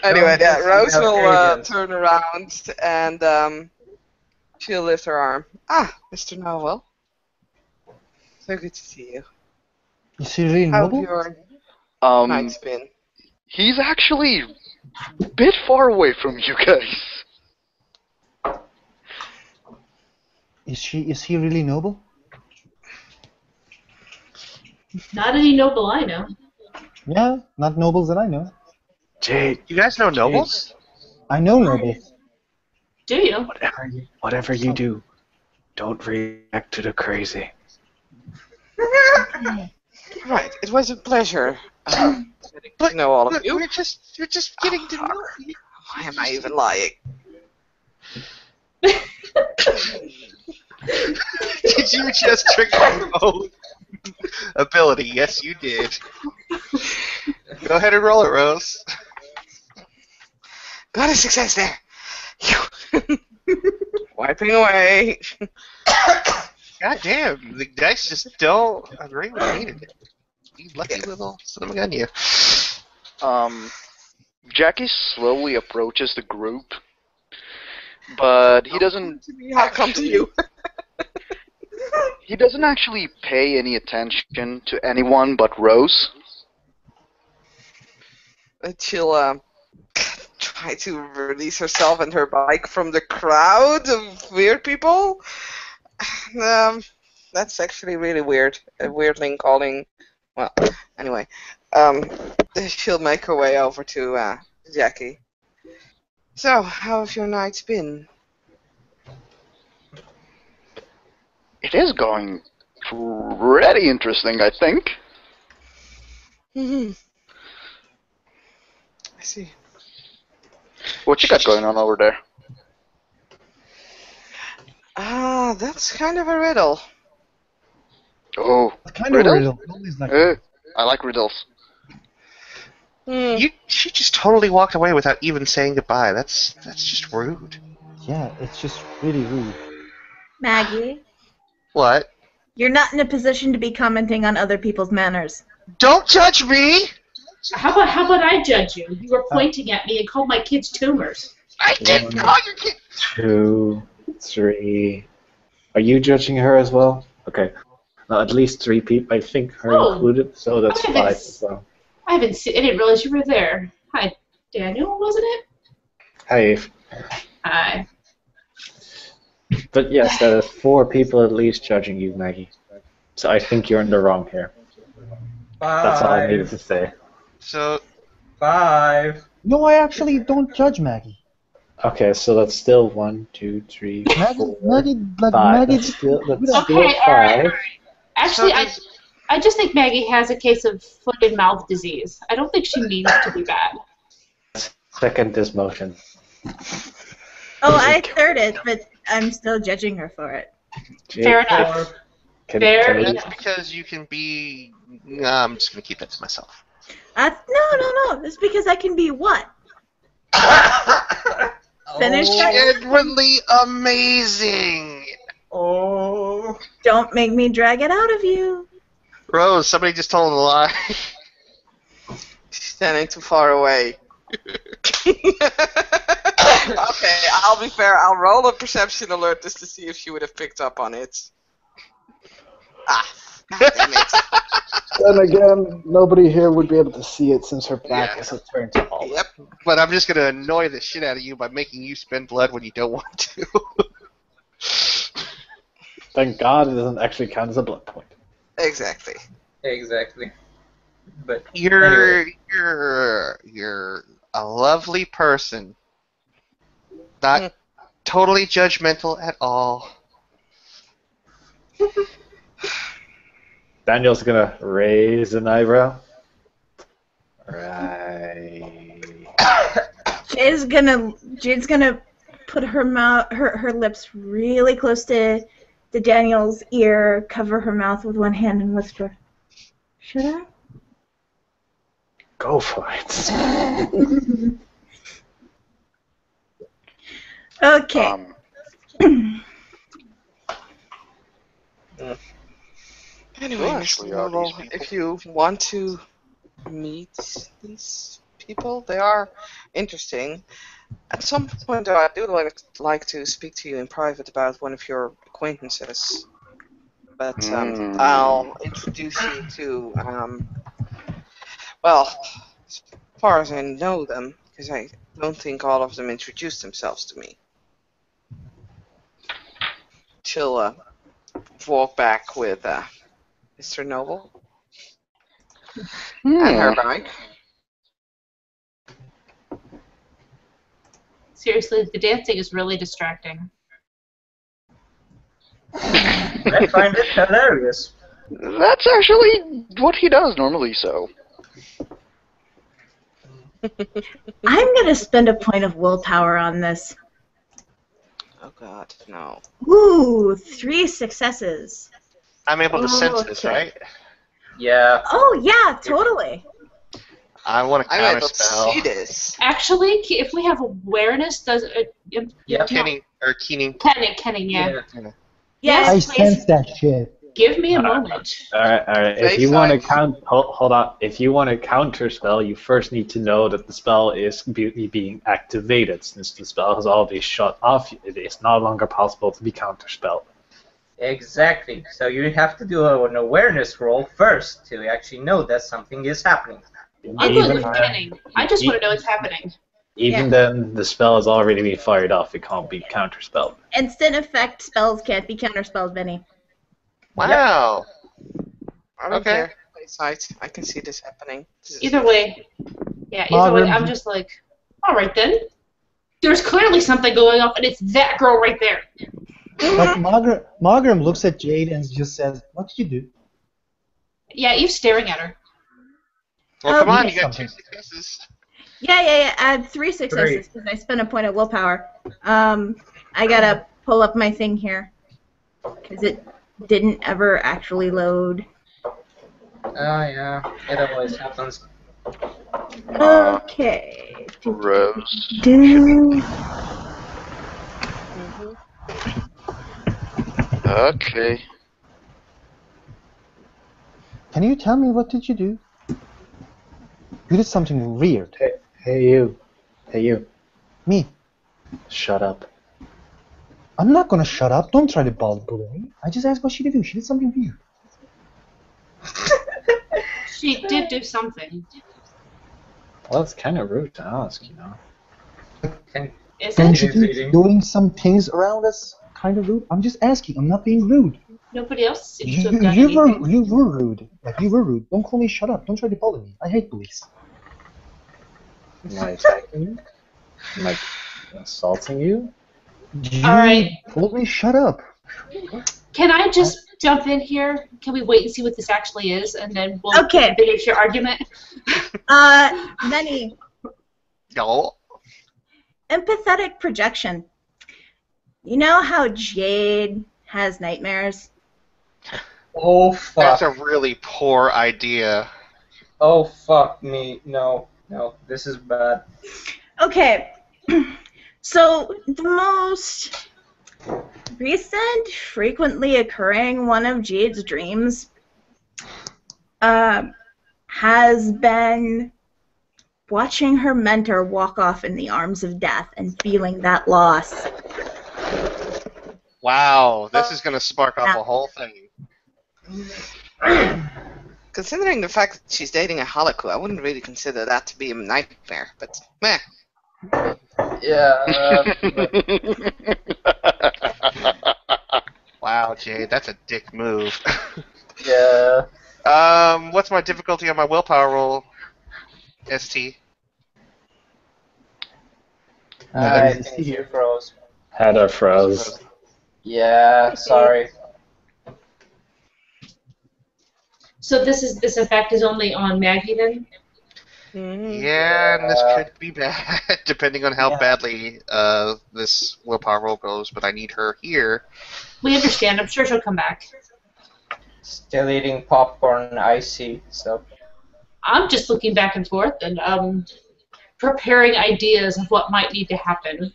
Anyway, yeah, Don't Rose have will agents. turn around and she'll lift her arm. Ah, Mr. Novel. So good to see you. Is he really How have noble? your Um, nights been? he's actually a bit far away from you guys. Is he really noble? Not any noble I know. Yeah, not nobles that I know. Jade, You guys know nobles? I know nobles. Do you? whatever you do, don't react to the crazy. Right, it was a pleasure getting But- to know all of Look, you. you're just getting to know you. Why am I even lying? Did you just trigger your own ability? Yes, you did. Go ahead and roll it, Rose. Got a success there. Wiping away. God damn, the dice just don't agree with me today. You lucky little son of a gun, you. Jackie slowly approaches the group, but he doesn't. I'll come to you. He doesn't actually pay any attention to anyone but Rose. She'll try to release herself and her bike from the crowd of weird people. That's actually really weird. A weirdling calling. Well, anyway, she'll make her way over to Jackie. So, how have your nights been? It is going pretty interesting, I think. I see. What you got going on over there? Ah, that's kind of a riddle. Oh, What kind riddle? of riddle? Always like I like riddles. She just totally walked away without even saying goodbye. That's just rude. Yeah, it's just really rude. Maggie, What? you're not in a position to be commenting on other people's manners. Don't judge me! How about I judge you? You were pointing at me and called my kids tumors. I didn't call your kid. 2, 3. Are you judging her as well? Okay. No, at least 3 people, I think, her Oh. included, so that's Okay, 5 that's- as well. I didn't realize you were there. Hi, Daniel, wasn't it? Hey, Eve. Hi. But yes, there are 4 people at least judging you, Maggie. So I think you're in the wrong here. That's all I needed to say. So, 5. No, I actually don't judge Maggie. Okay, so that's still 1, 2, 3, Maggie, 4, Maggie, like 5. Maggie. That's still Okay, 5. alright. Actually, So I just think Maggie has a case of foot and mouth disease. I don't think she means to be bad. Second this motion. Oh, I third it, but I'm still judging her for it. Fair enough. 4. Fair we- that's because you can be. I'm just gonna keep that to myself. No. It's because I can be what? Finish that? Genuinely amazing. Oh. Don't make me drag it out of you. Rose, somebody just told a lie. She's standing too far away. Okay, I'll be fair. I'll roll a perception alert just to see if she would have picked up on it. Ah, God damn it. Then again, nobody here would be able to see it since her back Yeah. is turned to all. Yep. But I'm just gonna annoy the shit out of you by making you spend blood when you don't want to. Thank God it doesn't actually count as a blood point. Exactly. Exactly. But You're a lovely person. Not totally judgmental at all. Daniel's gonna raise an eyebrow. Right. Jade's gonna put her lips really close to Daniel's ear, cover her mouth with one hand, and whisper, "Should I?" Go for it. Okay. Anyway, Who Mr. actually are these Noble, people? if you want to meet these people, they are interesting. At some point, though, I do like to speak to you in private about one of your acquaintances. But I'll introduce you to, well, as far as I know them, because I don't think all of them introduced themselves to me. She'll walk back with Mr. Noble and her bike. Seriously, the dancing is really distracting. I find it hilarious. That's actually what he does normally, so. I'm gonna spend a point of willpower on this. Oh God, no. Ooh, 3 successes. I'm able to sense this, Okay. right? Yeah. Oh yeah, totally. I want to I'm able to counterspell. see this. Actually, if we have awareness, does it? Yep. Kenning, or Keening. Kenning, yeah. Yes, I Yes, sense please. that shit. Give me a moment. Alright. If Safe you want to side. hold on. If you want to counter spell, you first need to know that the spell is being activated. Since the spell has already shut off, it is no longer possible to be counterspelled. Exactly. So you have to do an awareness roll first to actually know that something is happening. I'm good Even with Kenning. I just want to know what's happening. even then, the spell has already been fired off. It can't be counterspelled. instant effect spells can't be counterspelled, Benny. Wow. I don't Okay. care. Safe side. I can see this happening. This is- Either way, I'm just like, all right then. There's clearly something going on, and it's that girl right there. Like Margaret looks at Jade and just says, "What did you do?" Yeah, Eve's staring at her. Well, come Okay. on, you got 2 successes. Yeah. I had 3 successes because I spent a point of willpower. I gotta pull up my thing here because it didn't ever actually load. Oh yeah, it always happens. Okay. Rose. Do. Okay. Can you tell me what did you do? You did something weird. Hey you. Me. Shut up. I'm not gonna shut up. Don't try to bully me. I just asked what she did do. She did something weird. She did do something. Well, it's kind of rude to ask, you know. Is Don't it? you think doing some things around us kind of rude? I'm just asking. I'm not being rude. Nobody else seems to You, have done you were anything. you were rude. Like you were rude. Don't call me shut up. Don't try to bully me. I hate bullies. Am I attacking you? Am I assaulting you? You Alright. told me shut up. Can I just jump in here? Can we wait and see what this actually is, and then we'll Okay. finish your argument? Benny, Y'all. empathetic projection. You know how Jade has nightmares? Oh fuck. That's a really poor idea. Oh fuck me. No, this is bad. Okay. So the most recent, frequently occurring one of Jade's dreams has been watching her mentor walk off in the arms of death and feeling that loss. Wow, this is going to spark off a whole thing. Considering the fact that she's dating a Halaku, I wouldn't really consider that to be a nightmare, but meh. Yeah. Wow, Jade, that's a dick move. Yeah. What's my difficulty on my willpower roll? ST. I think you froze. Heather froze. Yeah, sorry. So this effect is only on Maggie then? Yeah, and this could be bad, depending on how Yeah. badly this willpower roll goes, but I need her here. We understand. I'm sure she'll come back. Still eating popcorn, I see. So I'm just looking back and forth and preparing ideas of what might need to happen.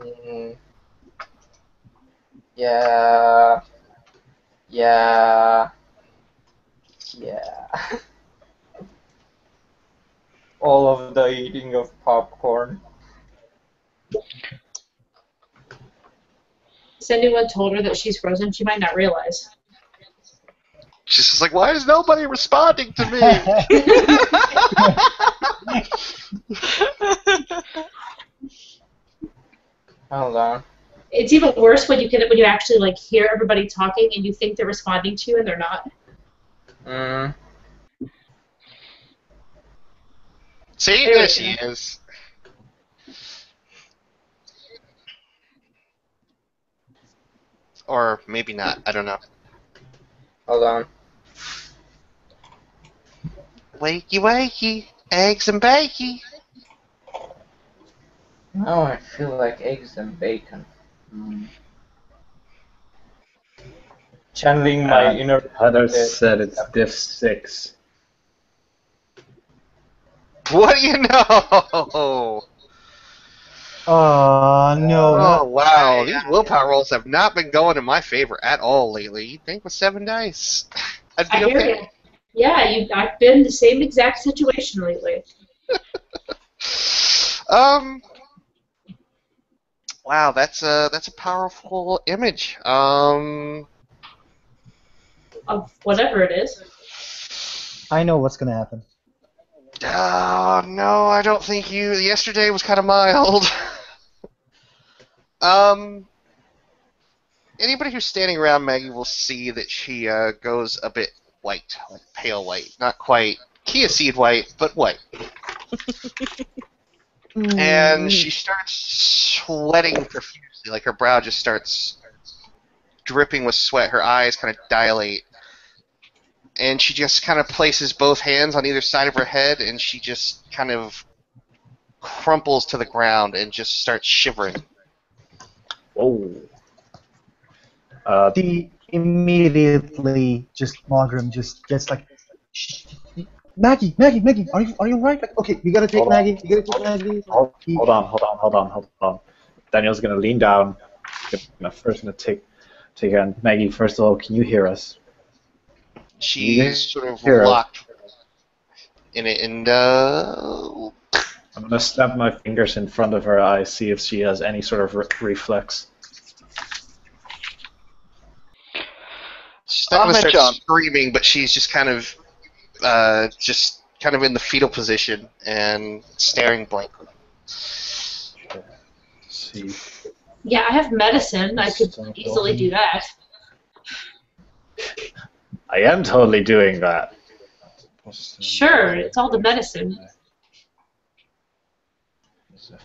mm, yeah, yeah, yeah. All of the eating of popcorn. Has anyone told her that she's frozen? She might not realize. She's just like, why is nobody responding to me? Hold on. It's even worse when you actually like hear everybody talking and you think they're responding to you and they're not. See, There there we she go. is. Or maybe not. I don't know. Hold on. Wakey, wakey, eggs and bakey. Now I feel like eggs and bacon. Channeling my inner. Heather said it's diff 6. What do you know? Oh no! Oh, wow. These willpower rolls have not been going in my favor at all lately. You'd think with 7 dice, I'd I be hear okay. you. Yeah, I've been in the same exact situation lately. Wow, that's a powerful image. Of whatever it is. I know what's gonna happen. Oh, no, I don't think you. Yesterday was kind of mild. Anybody who's standing around Maggie will see that she goes a bit white, like pale white. Not quite Kia seed white, but white. And she starts sweating profusely, like her brow just starts dripping with sweat. Her eyes kind of dilate. And she just kind of places both hands on either side of her head, and she just kind of crumples to the ground and just starts shivering. Whoa. She immediately Margrim just gets like, Shh, Maggie, are you right? Like, okay, you gotta take Hold on. Maggie. You gotta take Maggie. Hold on. Daniel's gonna lean down. First gonna take Maggie. First of all, can you hear us? She's sort of Hear us. locked in it, and I'm gonna snap my fingers in front of her eyes, see if she has any sort of reflex. she's not going to Ahmed start John. screaming, but she's just kind of in the fetal position and staring blankly. Let's see. Yeah, I have medicine. I could easily do that. I am totally doing that. Sure, it's all the medicine.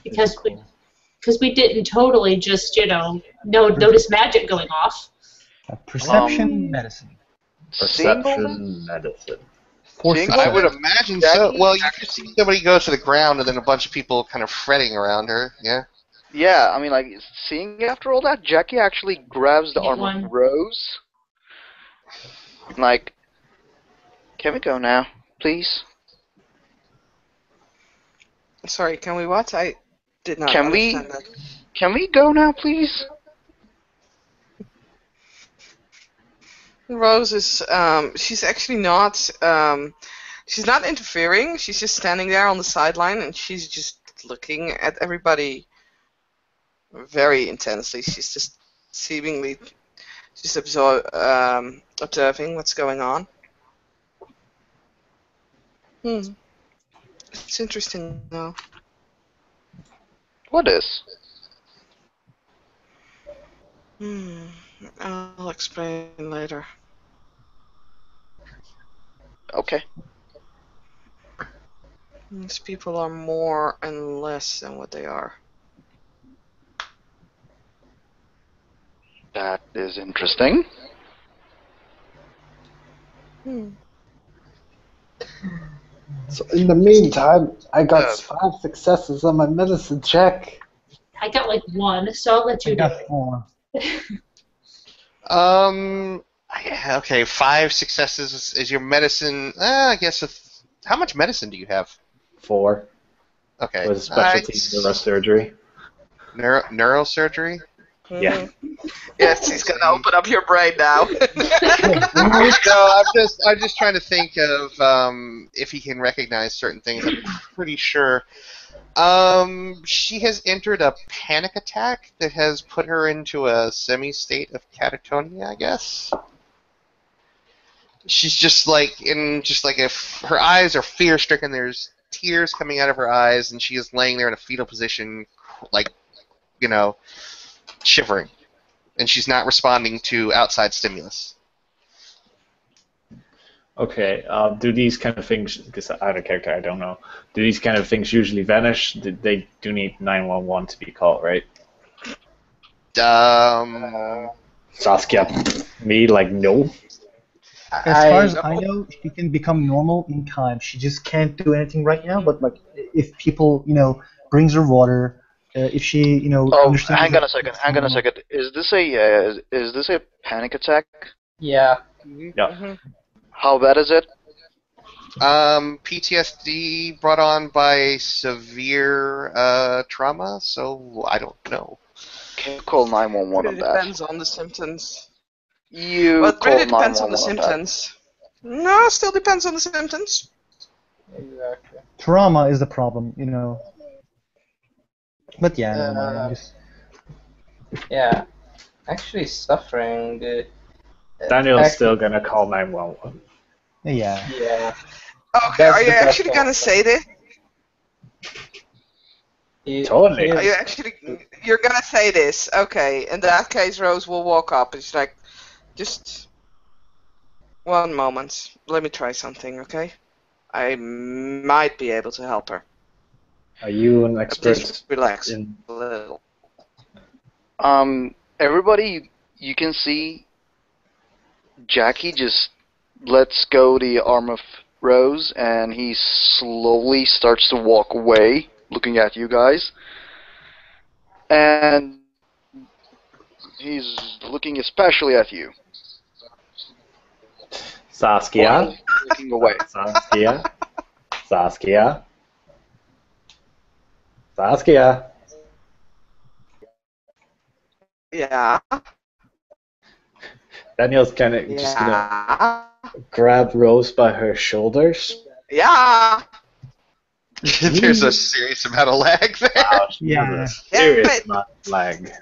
Because we didn't totally just, notice magic going off. Perception medicine. Perception medicine. Seeing I would over imagine Jackie? so. Well, you just see somebody go to the ground, and then a bunch of people kind of fretting around her. Yeah. Yeah, I mean, like, seeing after all that, Jackie actually grabs the Get arm one. of Rose. Like, can we go now, please? Sorry, can we what? I did not Can we- understand that. Can we go now, please? Rose is, she's actually not, she's not interfering. She's just standing there on the sideline and she's just looking at everybody very intensely. She's just seemingly just observing what's going on. It's interesting though. What is? I'll explain later. Okay. These people are more and less than what they are. That is interesting. So in the meantime, I got 5 successes on my medicine check. I got like 1, so I'll let you I do got it. 4. Okay, 5 successes is your medicine. I guess. How much medicine do you have? 4 Okay. with a specialty in neurosurgery. Neurosurgery? Yeah. Yes, he's gonna open up your brain now. No, I'm just trying to think of if he can recognize certain things. I'm pretty sure. She has entered a panic attack that has put her into a semi-state of catatonia, I guess. She's just like if her eyes are fear-stricken, there's tears coming out of her eyes, and she is laying there in a fetal position, like, shivering. And she's not responding to outside stimulus. Okay, do these kind of things, because out of character, I don't know, do these kind of things usually vanish? They do need 911 to be called, right? Saskia, me, like, no. As far as I know, she can become normal in time. She just can't do anything right now. But like, if people, brings her water, if she, understands. Hang on a second. Is this a panic attack? Yeah. Yeah. How bad is it? PTSD brought on by severe trauma, so I don't know. Can you call 911 on It that? depends on the symptoms. You Well, it call really depends on the 911 on that. symptoms. No, it still depends on the symptoms. Exactly. Trauma is the problem, But yeah, never mind. I'm just. Yeah. Actually, suffering. Daniel's still gonna call 911. Yeah. Yeah. Okay, That's are you the best actually gonna option. say this? Totally. Are you actually? You're gonna say this? Okay. In that case, Rose will walk up. It's like, just one moment. Let me try something, okay? I might be able to help her. Are you an Please expert relax in... a little. Everybody, you can see Jackie just lets go the arm of Rose, and he slowly starts to walk away, looking at you guys. And he's looking especially at you. Saskia? Looking away. Saskia? Saskia? Saskia? Yeah. Daniel's kind of just gonna Yeah. grab Rose by her shoulders. Yeah. There's a serious amount of lag there. Wow, she Yeah. has a serious Damn it. amount of lag.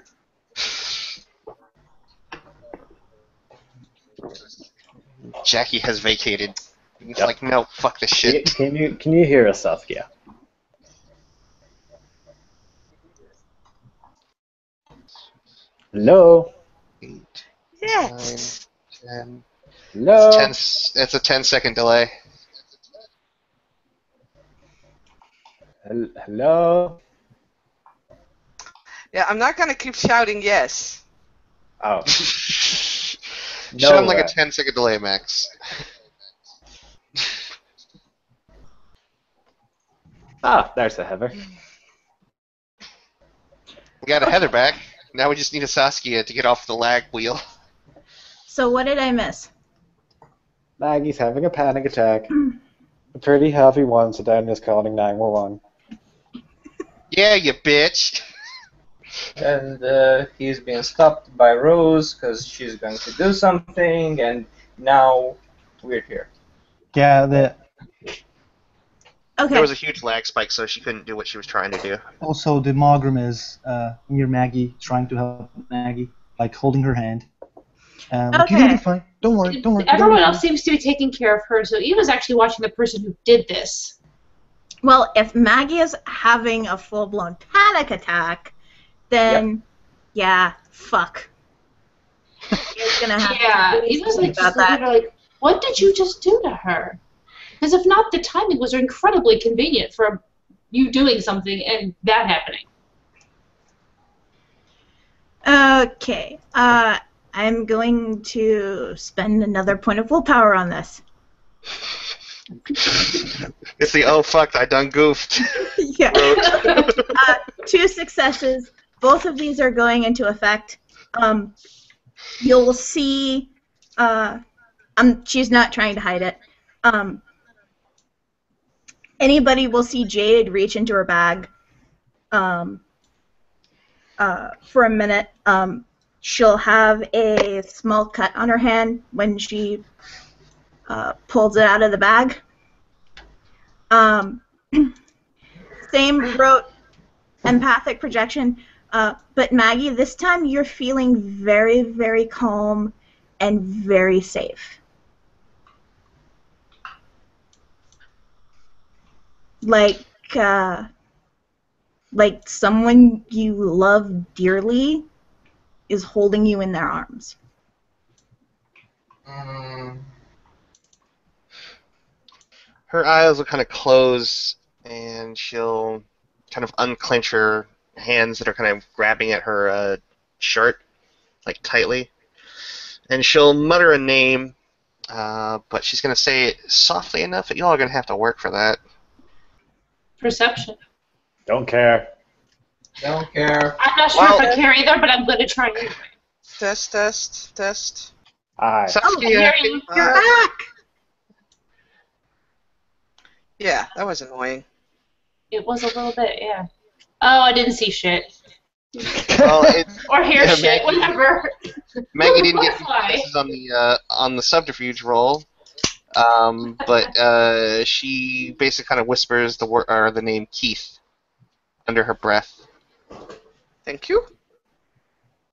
Jackie has vacated. He's Yep. like, no, fuck this shit. Can you hear us, Saskia? Hello? 8, Yes. 9, 10. Hello? It's a 10-second delay. Hello? Yeah, I'm not gonna keep shouting yes. Oh. Show him like a 10-second delay, Max. Ah, there's a Heather. We got a Heather back. Now we just need a Saskia to get off the lag wheel. So what did I miss? Maggie's having a panic attack. A pretty heavy one, so Daniel's calling 911. Yeah, you bitch. And he's being stopped by Rose because she's going to do something, and now we're here. Yeah, Okay. There was a huge lag spike, so she couldn't do what she was trying to do. also the Mogram is near Maggie, trying to help Maggie, like holding her hand. Okay. You're gonna be fine. Don't worry. Everyone else seems to be taking care of her, so Eva's actually watching the person who did this. Well, if Maggie is having a full-blown panic attack, then yeah, fuck. He's gonna have to do Eva's something like just about looking at that. her like, what did you just do to her? Because if not, the timing was incredibly convenient for you doing something and that happening. Okay. I'm going to spend another point of willpower on this. It's the oh fuck, I done goofed. Yeah. 2 successes. Both of these are going into effect. You'll see. She's not trying to hide it. Anybody will see Jade reach into her bag. For a minute. She'll have a small cut on her hand when she pulls it out of the bag. Same rote empathic projection, but Maggie, this time you're feeling very, very calm and very safe. Like someone you love dearly is holding you in their arms. Her eyes will kind of close, and she'll kind of unclench her hands that are kind of grabbing at her shirt, like tightly. And she'll mutter a name, but she's going to say it softly enough that y'all are going to have to work for that. Perception. Don't care. Don't care. I'm not sure if I care either, but I'm going to try anyway. Test. Aye. Saskia, You're back! Yeah, that was annoying. It was a little bit, yeah. Oh, I didn't see shit. well, it's, Or hear Yeah, shit, Maggie- whatever. Maggie didn't get Butterfly. successes on the subterfuge roll, but she basically kind of whispers the name Keith under her breath. Thank you.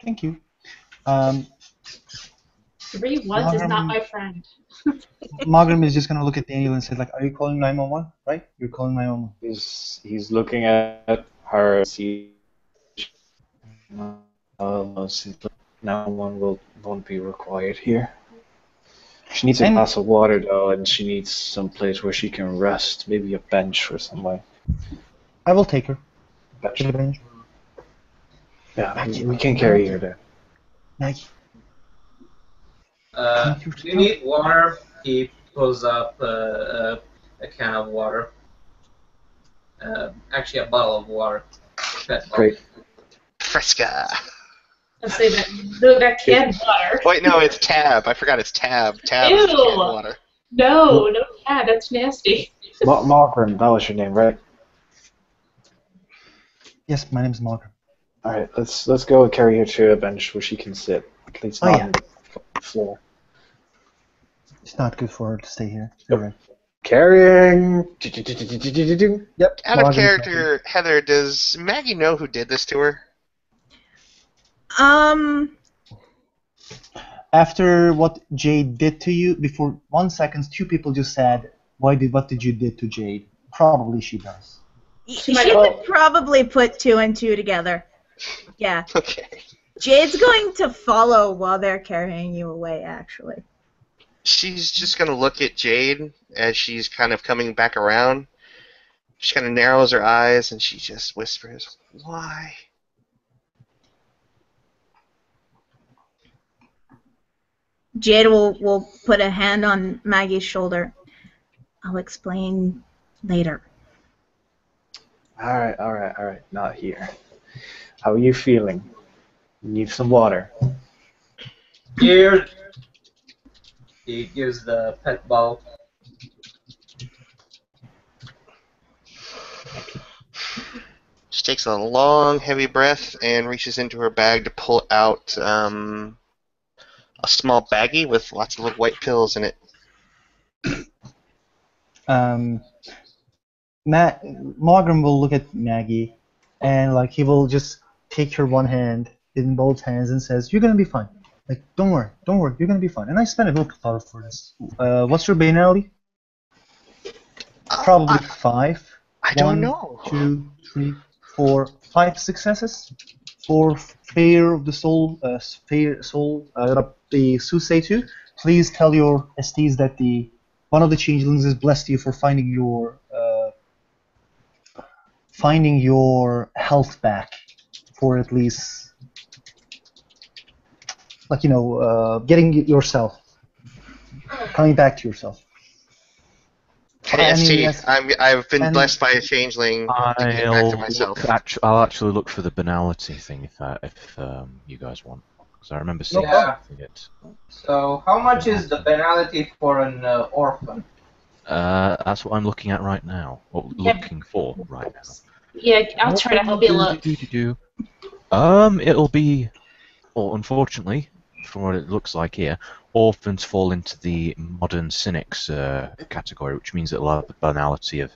Thank you. 3 ones is not my friend. Margaret is just gonna look at Daniel and say, like, "Are you calling 911? Right? You're calling 911." He's looking at her. See, now one won't be required here. She needs a And- glass of water though, and she needs some place where she can rest, maybe a bench or somewhere. I will take her Bench. to the bench. Yeah, we can carry her there. Maggie, You need water. He pulls up a can of water. Actually, a bottle of water. Pet bottle. Great. Fresca. Let's say that canned water. Wait, no, it's Tab. I forgot it's Tab. Tab Ew. is the canned water. No, yeah, that's nasty. Margaret, that was your name, right? yes, my name's Margaret. All right, let's go and carry her to a bench where she can sit. At least Oh, not yeah. on the floor. It's not good for her to stay here. You're right. Carrying. Yep. Out of Margaret's character, Heather, does Maggie know who did this to her? After what Jade did to you, before 1 second, 2 people just said, what did you did to Jade? Probably she does. She might- could probably put 2 and 2 together. Yeah. Okay. Jade's going to follow while they're carrying you away, actually. She's just going to look at Jade as she's kind of coming back around. She kind of narrows her eyes and she just whispers, "Why?" Jade will put a hand on Maggie's shoulder. I'll explain later. All right. Not here. How are you feeling? You need some water. Here. He gives the pet bottle. She takes a long, heavy breath and reaches into her bag to pull out a small baggie with lots of little white pills in it. Margaret will look at Maggie, and like he will just take her one hand in both hands and says, "You're gonna be fine. Like, don't worry, you're gonna be fine." And I spent a willpower for this. What's your banality? Probably 5. I don't 1, know. 2, 3, 4, 5 successes. For Fair of the Soul, the Suseitu, please tell your STs that one of the changelings has blessed you for finding your health back for at least, like, getting yourself, coming back to yourself. AST. I've been and blessed by a changeling to get back to myself. I'll actually look for the banality thing if you guys want, because I remember seeing problem. something it. So, how much is the penalty for an orphan? That's what I'm looking at right now. Or looking for right now. Yeah, I'll try to help you look. It'll be, well, unfortunately, from what it looks like here, orphans fall into the modern cynics category, which means it'll have a banality of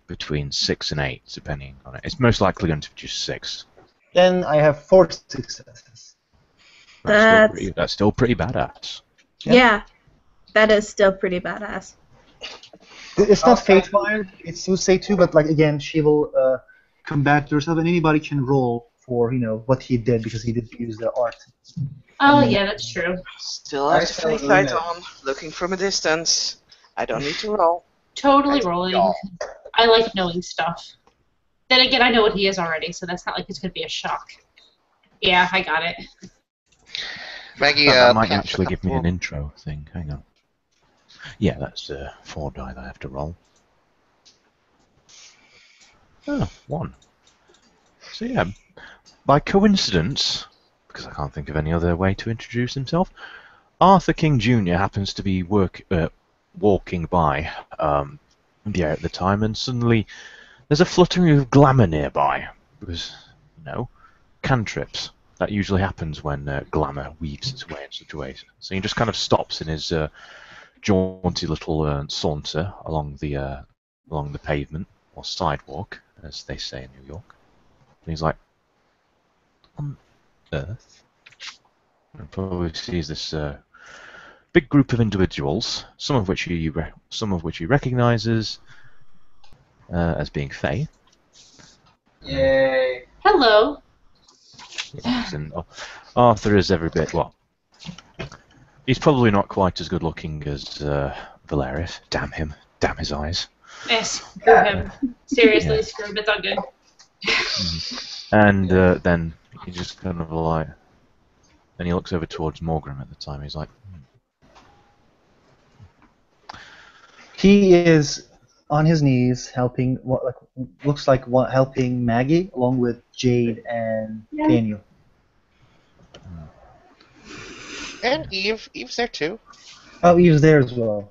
between 6 and 8, depending on it. It's most likely going to produce 6. Then I have 4 successes. That's still pretty badass. Yeah, that is still pretty badass. It's not fate-fired, it's Susei too, but like again, she will come back to herself, and anybody can roll for what he did because he did use the art. Oh yeah, that's true. Still have to face light on, looking from a distance. I don't need to roll. Totally rolling. I like knowing stuff. Then again, I know what he is already, so that's not like it's gonna be a shock. Yeah, I got it. Maggie, That might actually give me an intro thing. Hang on. Yeah, that's 4 die that I have to roll. Oh, 1. So yeah, by coincidence, because I can't think of any other way to introduce himself, Arthur King Jr. happens to be walking by there at the time, and suddenly there's a fluttering of glamour nearby, because, cantrips. That usually happens when glamour weaves its way in such a way. So he just kind of stops in his jaunty little saunter along the pavement, or sidewalk, as they say in New York. And he's like, on Earth? And probably sees this big group of individuals, some of which he recognizes as being Fae. Yay! Hello. Yes, and Arthur is every bit, well, he's probably not quite as good looking as Valerius. Damn him. Damn his eyes. Yes, screw him. Seriously, Yeah. screw him. It's all good. And then he just kind of like, then he looks over towards Morgrim at the time. He's like, He is on his knees helping helping Maggie along with Jade and Daniel. and Eve. Eve's there too. Oh, Eve's there as well.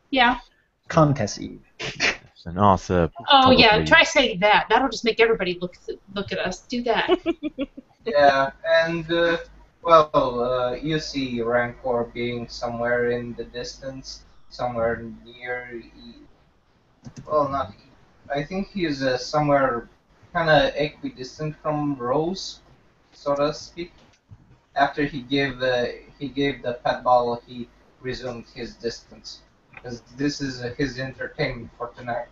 Yeah. Contest Eve. and Arthur. Oh yeah, probably- try saying that. That'll just make everybody look at us. Do that. Yeah, and you see Rancor being somewhere in the distance, somewhere near. Well, not. I think he's somewhere kind of equidistant from Rose, so to speak. After he gave the pet bottle, he resumed his distance, because this is his entertainment for tonight.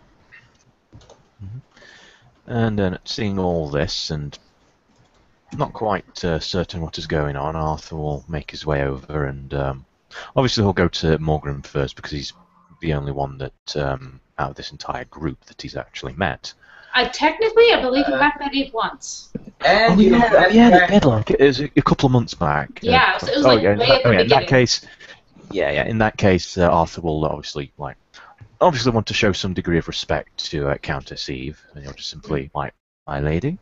And then seeing all this and not quite certain what is going on, Arthur will make his way over, and obviously he'll go to Morgrim first because he's the only one that out of this entire group that he's actually met. Technically, I believe you have met Eve once. And They did, like it was a couple of months back. Yeah, so it was like way at the in that beginning. case, in that case, Arthur will obviously want to show some degree of respect to Countess Eve, and he'll just simply my lady.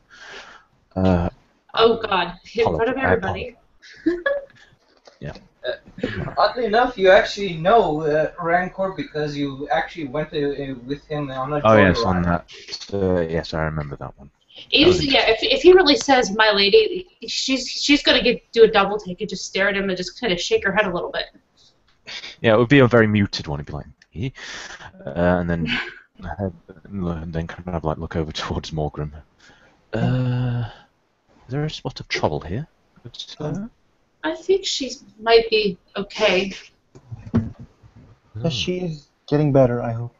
Oh God, in front of everybody. Oddly enough, you actually know Rancor because you actually went with him on a Oh yes, joyride. on that. Yes, I remember that one. Eve's, yeah, if he really says "my lady," she's gonna do a double take and just stare at him and just kind of shake her head a little bit. Yeah, it would be a very muted one. It'd be like, "Eh?" And then kind of like look over towards Morgrim. Is there a spot of trouble here? I think she might be okay. She's getting better, I hope.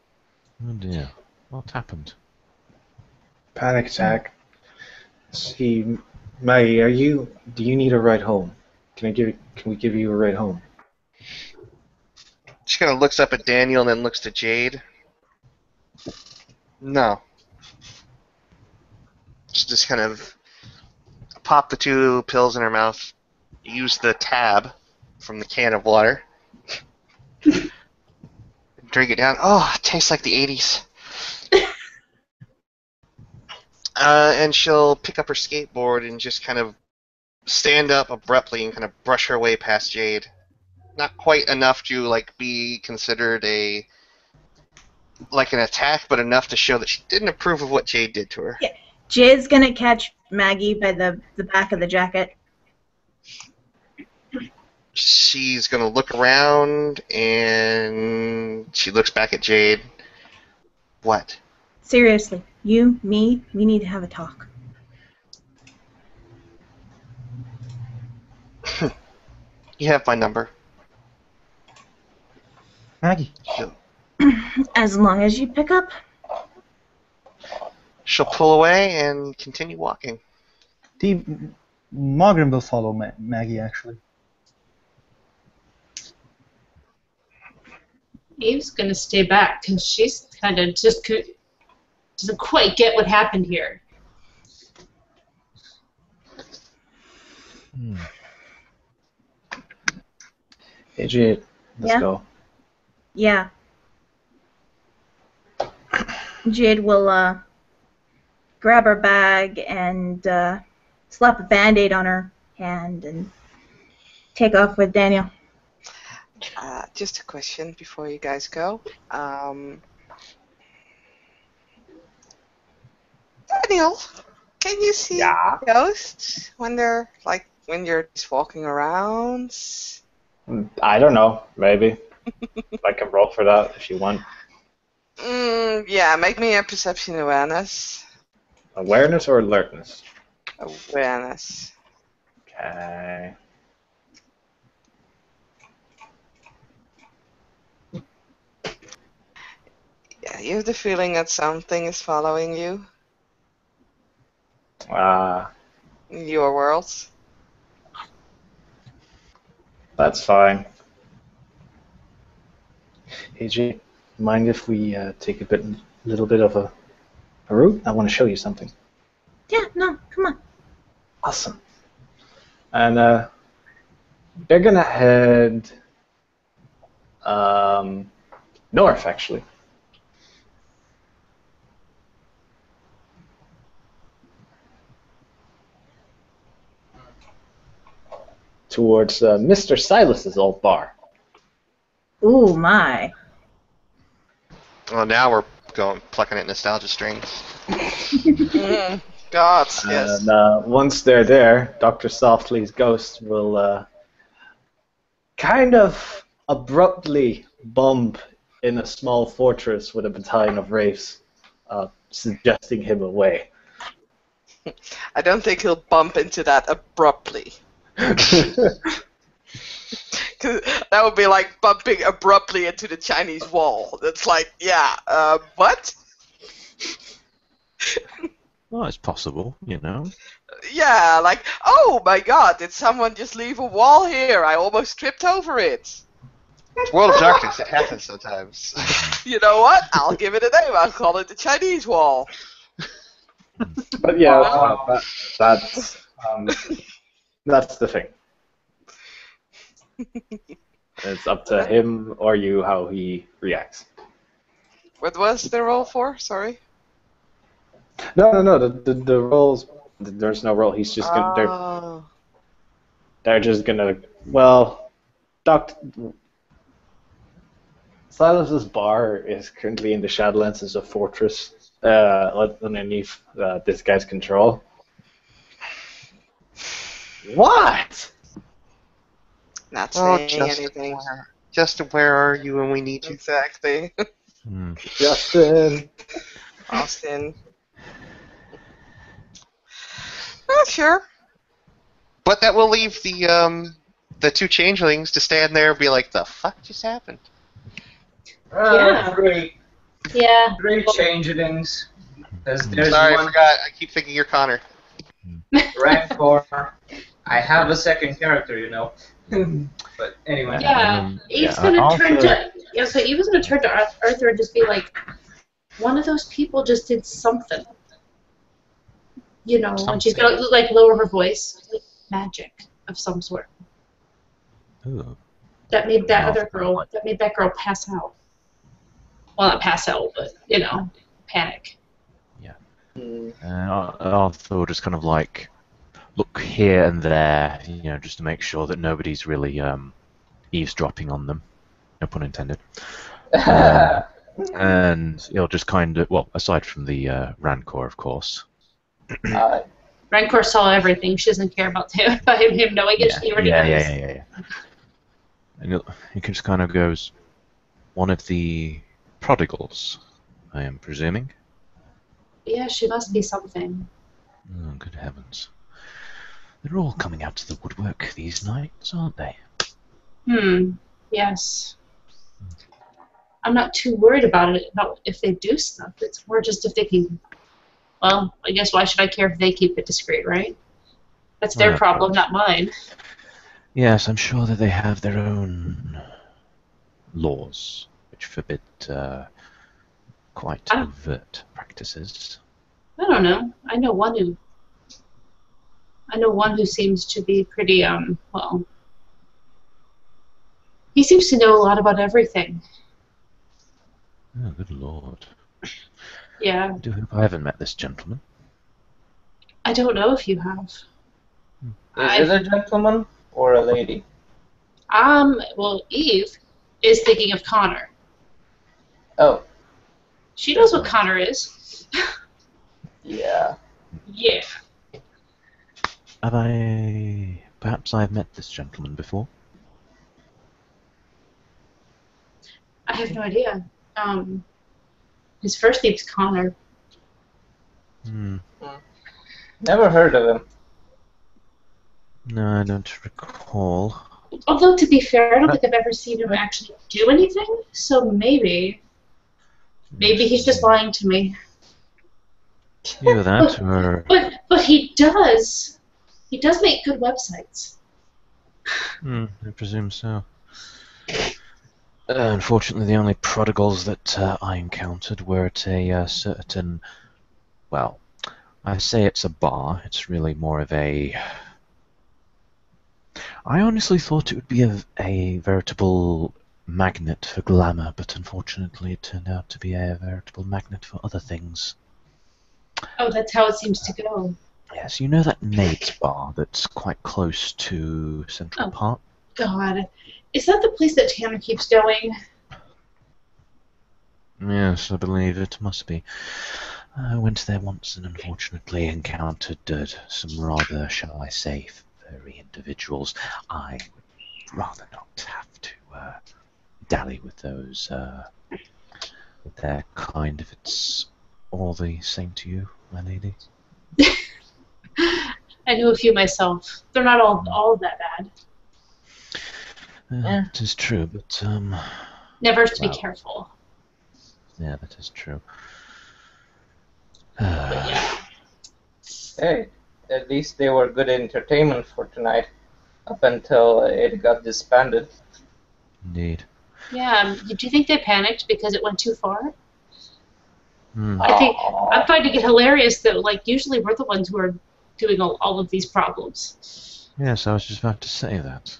Oh dear, what happened? Panic attack. See, Maggie, do you need a ride home? Can we give you a ride home? She kind of looks up at Daniel and then looks to Jade. No. She just kind of pop the 2 pills in her mouth, use the tab from the can of water, drink it down. Oh, it tastes like the 80s. And she'll pick up her skateboard and just kind of stand up abruptly and kind of brush her way past Jade. Not quite enough to like be considered an attack, but enough to show that she didn't approve of what Jade did to her. Yeah. Jade's gonna catch Maggie by the back of the jacket. She's gonna look around and she looks back at Jade. What? Seriously, you, me, we need to have a talk. You have my number. Maggie. As long as you pick up. She'll pull away and continue walking. Margaret will follow Maggie, actually. Eve's gonna stay back because she's kind of just doesn't quite get what happened here. Hey, Jade, let's Yeah? go. Yeah. Jade will grab her bag and slap a band-aid on her hand and take off with Daniel. Just a question before you guys go. Daniel, can you see ghosts when you're just walking around? I don't know. Maybe. I can roll for that if you want. Yeah, make me a perception awareness. Awareness or alertness? Awareness. Okay. Yeah, you have the feeling that something is following you in your world. That's fine. Hey, Jay, mind if we take a little bit of a route? I want to show you something. Yeah, no, come on. Awesome. And they're gonna head north, actually. Towards Mr. Silas's old bar. Ooh, my. Well, now we're plucking at nostalgia strings. God, yes. And once they're there, Dr. Softly's ghost will kind of abruptly bump in a small fortress with a battalion of wraiths, suggesting him a way. I don't think he'll bump into that abruptly. 'Cause that would be like bumping abruptly into the Chinese wall. That's like, yeah, what? Well, it's possible, you know. Yeah, like, oh my god, did someone just leave a wall here? I almost tripped over it. It's World of Darkness. It happens sometimes. You know what? I'll give it a name. I'll call it the Chinese wall. But yeah, that's the thing. It's up to him or you how he reacts. What was the roll for? Sorry. No. The rolls. There's no roll. He's just gonna. They're just gonna. Well, Silas's bar is currently in the Shadowlands as a fortress underneath this guy's control. What? Not saying Justin, anything. Justin, where are you when we need you? Exactly. Justin. Austin. Not sure. But that will leave the two changelings to stand there and be like, the fuck just happened? Yeah. Great. Yeah. Great changelings. There's Sorry, I one forgot. I keep thinking you're Connor. Rancor. I have a second character, you know. But anyway. Yeah. Eve's gonna turn to so Eve's gonna turn to Arthur and just be like, one of those people just did something. You know, and she's gonna like lower her voice, like magic of some sort. Ooh. That made that girl pass out. Well, not pass out, but, panic. Arthur will just kind of like look here and there, just to make sure that nobody's really eavesdropping on them. No pun intended. And he'll just kind of, well, aside from the Rancor, of course. Rancor saw everything. She doesn't care about him knowing it. She already knows. Yeah. And he just kind of goes, one of the prodigals, I am presuming. Yeah, she must be something. Oh, good heavens. They're all coming out to the woodwork these nights, aren't they? Yes. I'm not too worried about if they do stuff. It's more just if they can... Well, I guess why should I care if they keep it discreet, right? That's their problem, not mine. Yes, I'm sure that they have their own laws which forbid quite overt practices. I don't know. I know one who seems to be pretty, well... He seems to know a lot about everything. Oh, good lord. Yeah. I do hope I haven't met this gentleman. I don't know if you have. Is it a gentleman or a lady? Well, Eve is thinking of Connor. Oh. She knows what Connor is. Yeah. Yeah. Perhaps I've met this gentleman before? I have no idea. His first name's Connor. Never heard of him. No, I don't recall. Although, to be fair, I don't think I've ever seen him actually do anything, so maybe he's just lying to me. Either that, or... But he does make good websites. I presume so. Unfortunately, the only prodigals that I encountered were at a certain... Well, I say it's a bar. It's really more of a... I honestly thought it would be a veritable magnet for glamour, but unfortunately it turned out to be a veritable magnet for other things. Oh, that's how it seems to go. Yes, you know that maid's bar that's quite close to Central Park? God. Is that the place that Tanner keeps going? Yes, I believe it must be. I went there once and unfortunately encountered some rather, shall I say, furry individuals. I would rather not have to dally with those, with their kind, if it's all the same to you, my lady. I know a few myself. They're not all that bad. It is true, but never to be careful. Yeah, that is true. But yeah. Hey, at least they were good entertainment for tonight, up until it got disbanded. Indeed. Yeah. Do you think they panicked because it went too far? I I'm finding it hilarious that usually we're the ones who are doing all of these problems. Yes, I was just about to say that.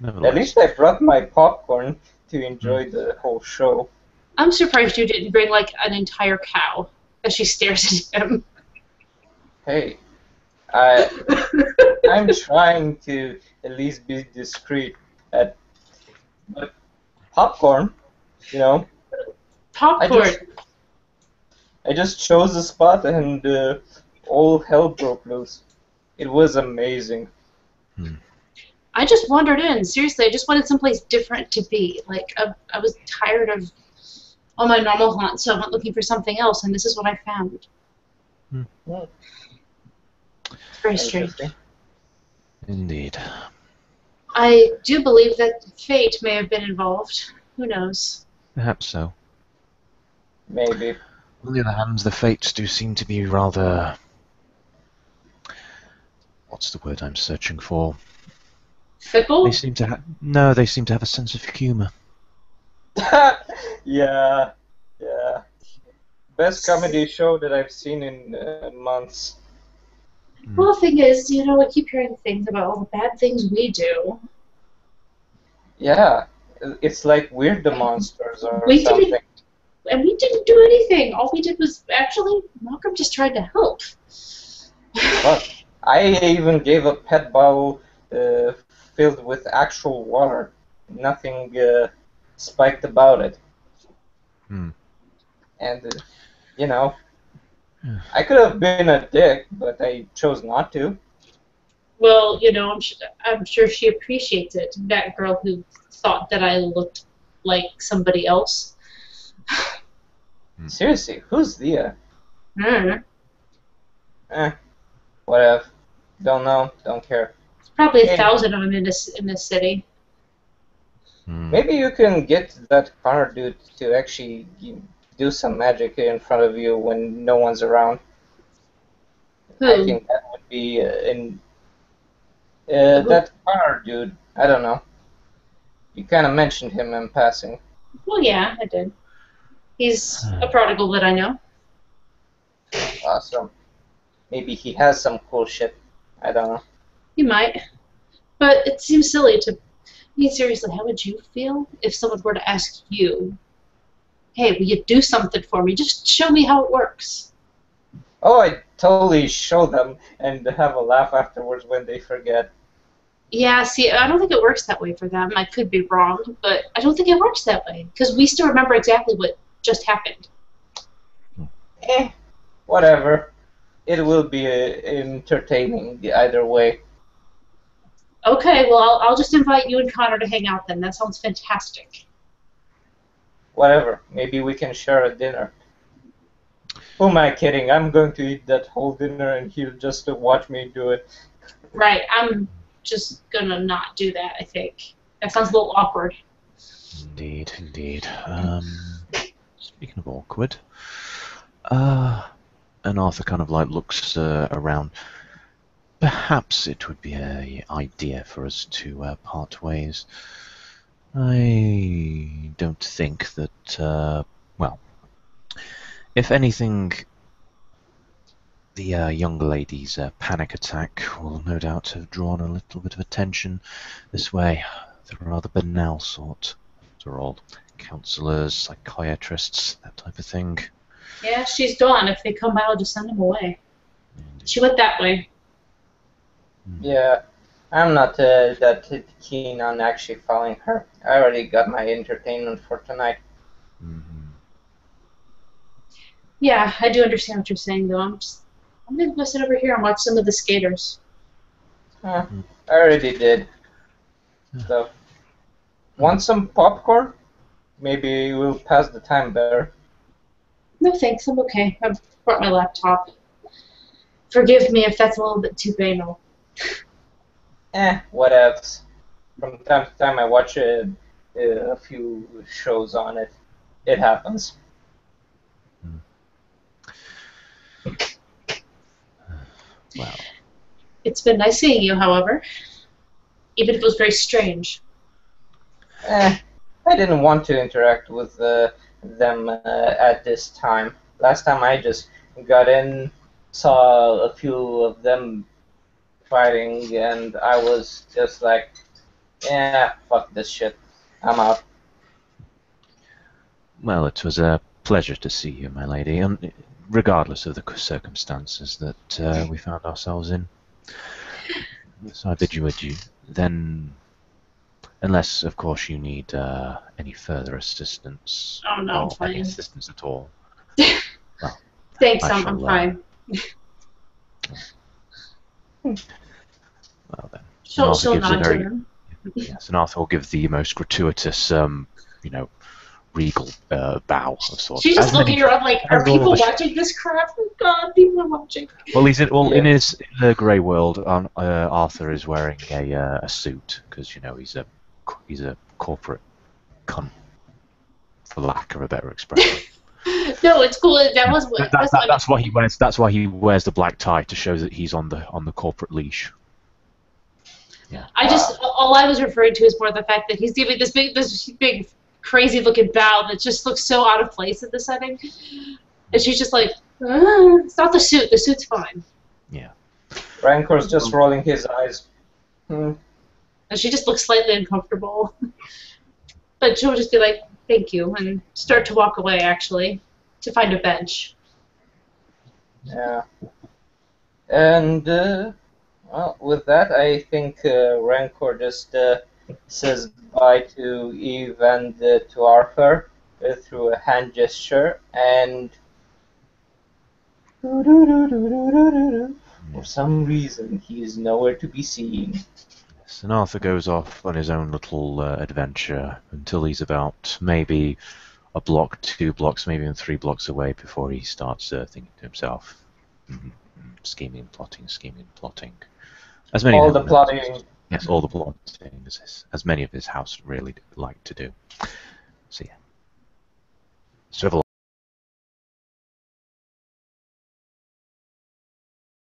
At least I brought my popcorn to enjoy the whole show. I'm surprised you didn't bring an entire cow as she stares at him. Hey, I'm trying to at least be discreet but popcorn, Popcorn. I just chose a spot and all hell broke loose. It was amazing. I just wandered in. Seriously, I just wanted someplace different to be. I was tired of all my normal haunts, so I went looking for something else, and this is what I found. It's very strange. Indeed. I do believe that fate may have been involved. Who knows? Perhaps so. Maybe. On the other hand, the fates do seem to be rather... What's the word I'm searching for? Fickle? They seem to have... No, they seem to have a sense of humour. Yeah. Best comedy show that I've seen in months. Well, the thing is, I keep hearing things about all the bad things we do. Yeah, it's like we're the monsters or We something. And we didn't do anything. All we did was actually, Malcolm just tried to help. But I even gave a pet bowl filled with actual water. Nothing spiked about it. Hmm. And, you know, I could have been a dick, but I chose not to. Well, you know, I'm sure she appreciates it. That girl who thought that I looked like somebody else. Seriously, who's Thea? Mm. Whatever. Don't know, don't care. There's probably Hey. 1,000 of them in this city. Maybe you can get that Connor dude to actually do some magic in front of you when no one's around. Who? I think that would be that Connor dude. I don't know. You kind of mentioned him in passing. Well, yeah, I did. He's a prodigal that I know. Awesome. Maybe he has some cool shit. I don't know. He might. But it seems silly to... I mean, seriously, how would you feel if someone were to ask you, hey, will you do something for me? Just show me how it works. Oh, I totally show them and have a laugh afterwards when they forget. Yeah, see, I don't think it works that way for them. I could be wrong, but I don't think it works that way. Because we still remember exactly what just happened. Whatever. It will be entertaining either way. Okay, well, I'll just invite you and Connor to hang out then. That sounds fantastic. Whatever. Maybe we can share a dinner. Who am I kidding? I'm going to eat that whole dinner and he'll just watch me do it. Right, I'm just gonna not do that, I think. That sounds a little awkward. Indeed, indeed. Speaking of awkward, and Arthur kind of like looks around. Perhaps it would be an idea for us to part ways. I don't think that, well, if anything, the young lady's panic attack will no doubt have drawn a little bit of attention this way. They're rather banal sort. They're all counsellors, psychiatrists, that type of thing. Yeah, she's gone. If they come by, I'll just send them away. She went that way. Yeah, I'm not that keen on actually following her. I already got my entertainment for tonight. Yeah, I do understand what you're saying, though. I'm gonna go sit over here and watch some of the skaters. I already did. So, want some popcorn? Maybe we'll pass the time better. No thanks, I'm okay. I brought my laptop. Forgive me if that's a little bit too banal. Whatevs. From time to time I watch a few shows on it. It happens. Well, it's been nice seeing you, however. Even if it was very strange. I didn't want to interact with them at this time. Last time I just got in, saw a few of them fighting, and I was just like, yeah, fuck this shit. I'm out. Well, it was a pleasure to see you, my lady, regardless of the circumstances that we found ourselves in. So I bid you adieu. Then, unless, of course, you need any further assistance. Oh, no, I'm or fine. any assistance at all. Well, Thanks, I I'm shall, fine. Well then, She'll Arthur gives a nod to very him. yes, and Arthur will give the most gratuitous, regal bow of sorts. She's just As looking many- around like, as are people all the- watching this crap? Oh God, people are watching. Well, in his grey world, Arthur is wearing a suit because he's a corporate cunt, for lack of a better expression. No, it's cool. That was what. That's why he wears. That's why he wears the black tie to show that he's on the corporate leash. Yeah. All I was referring to is more the fact that he's giving this big, crazy looking bow that just looks so out of place in the setting. And she's just like, it's not the suit. The suit's fine. Yeah. Rancor's just rolling his eyes. And she just looks slightly uncomfortable. But she'll just be like, thank you, and start to walk away, actually, to find a bench. Yeah. And, well, with that, I think Rancor just says bye to Eve and to Arthur through a hand gesture, and for some reason, he is nowhere to be seen. Yes, and Arthur goes off on his own little adventure until he's about maybe a block, 2 blocks, maybe even 3 blocks away before he starts thinking to himself, scheming, plotting, as many All of the them plotting. Yes, all the plotting, as many of his house really like to do. So yeah, Swivel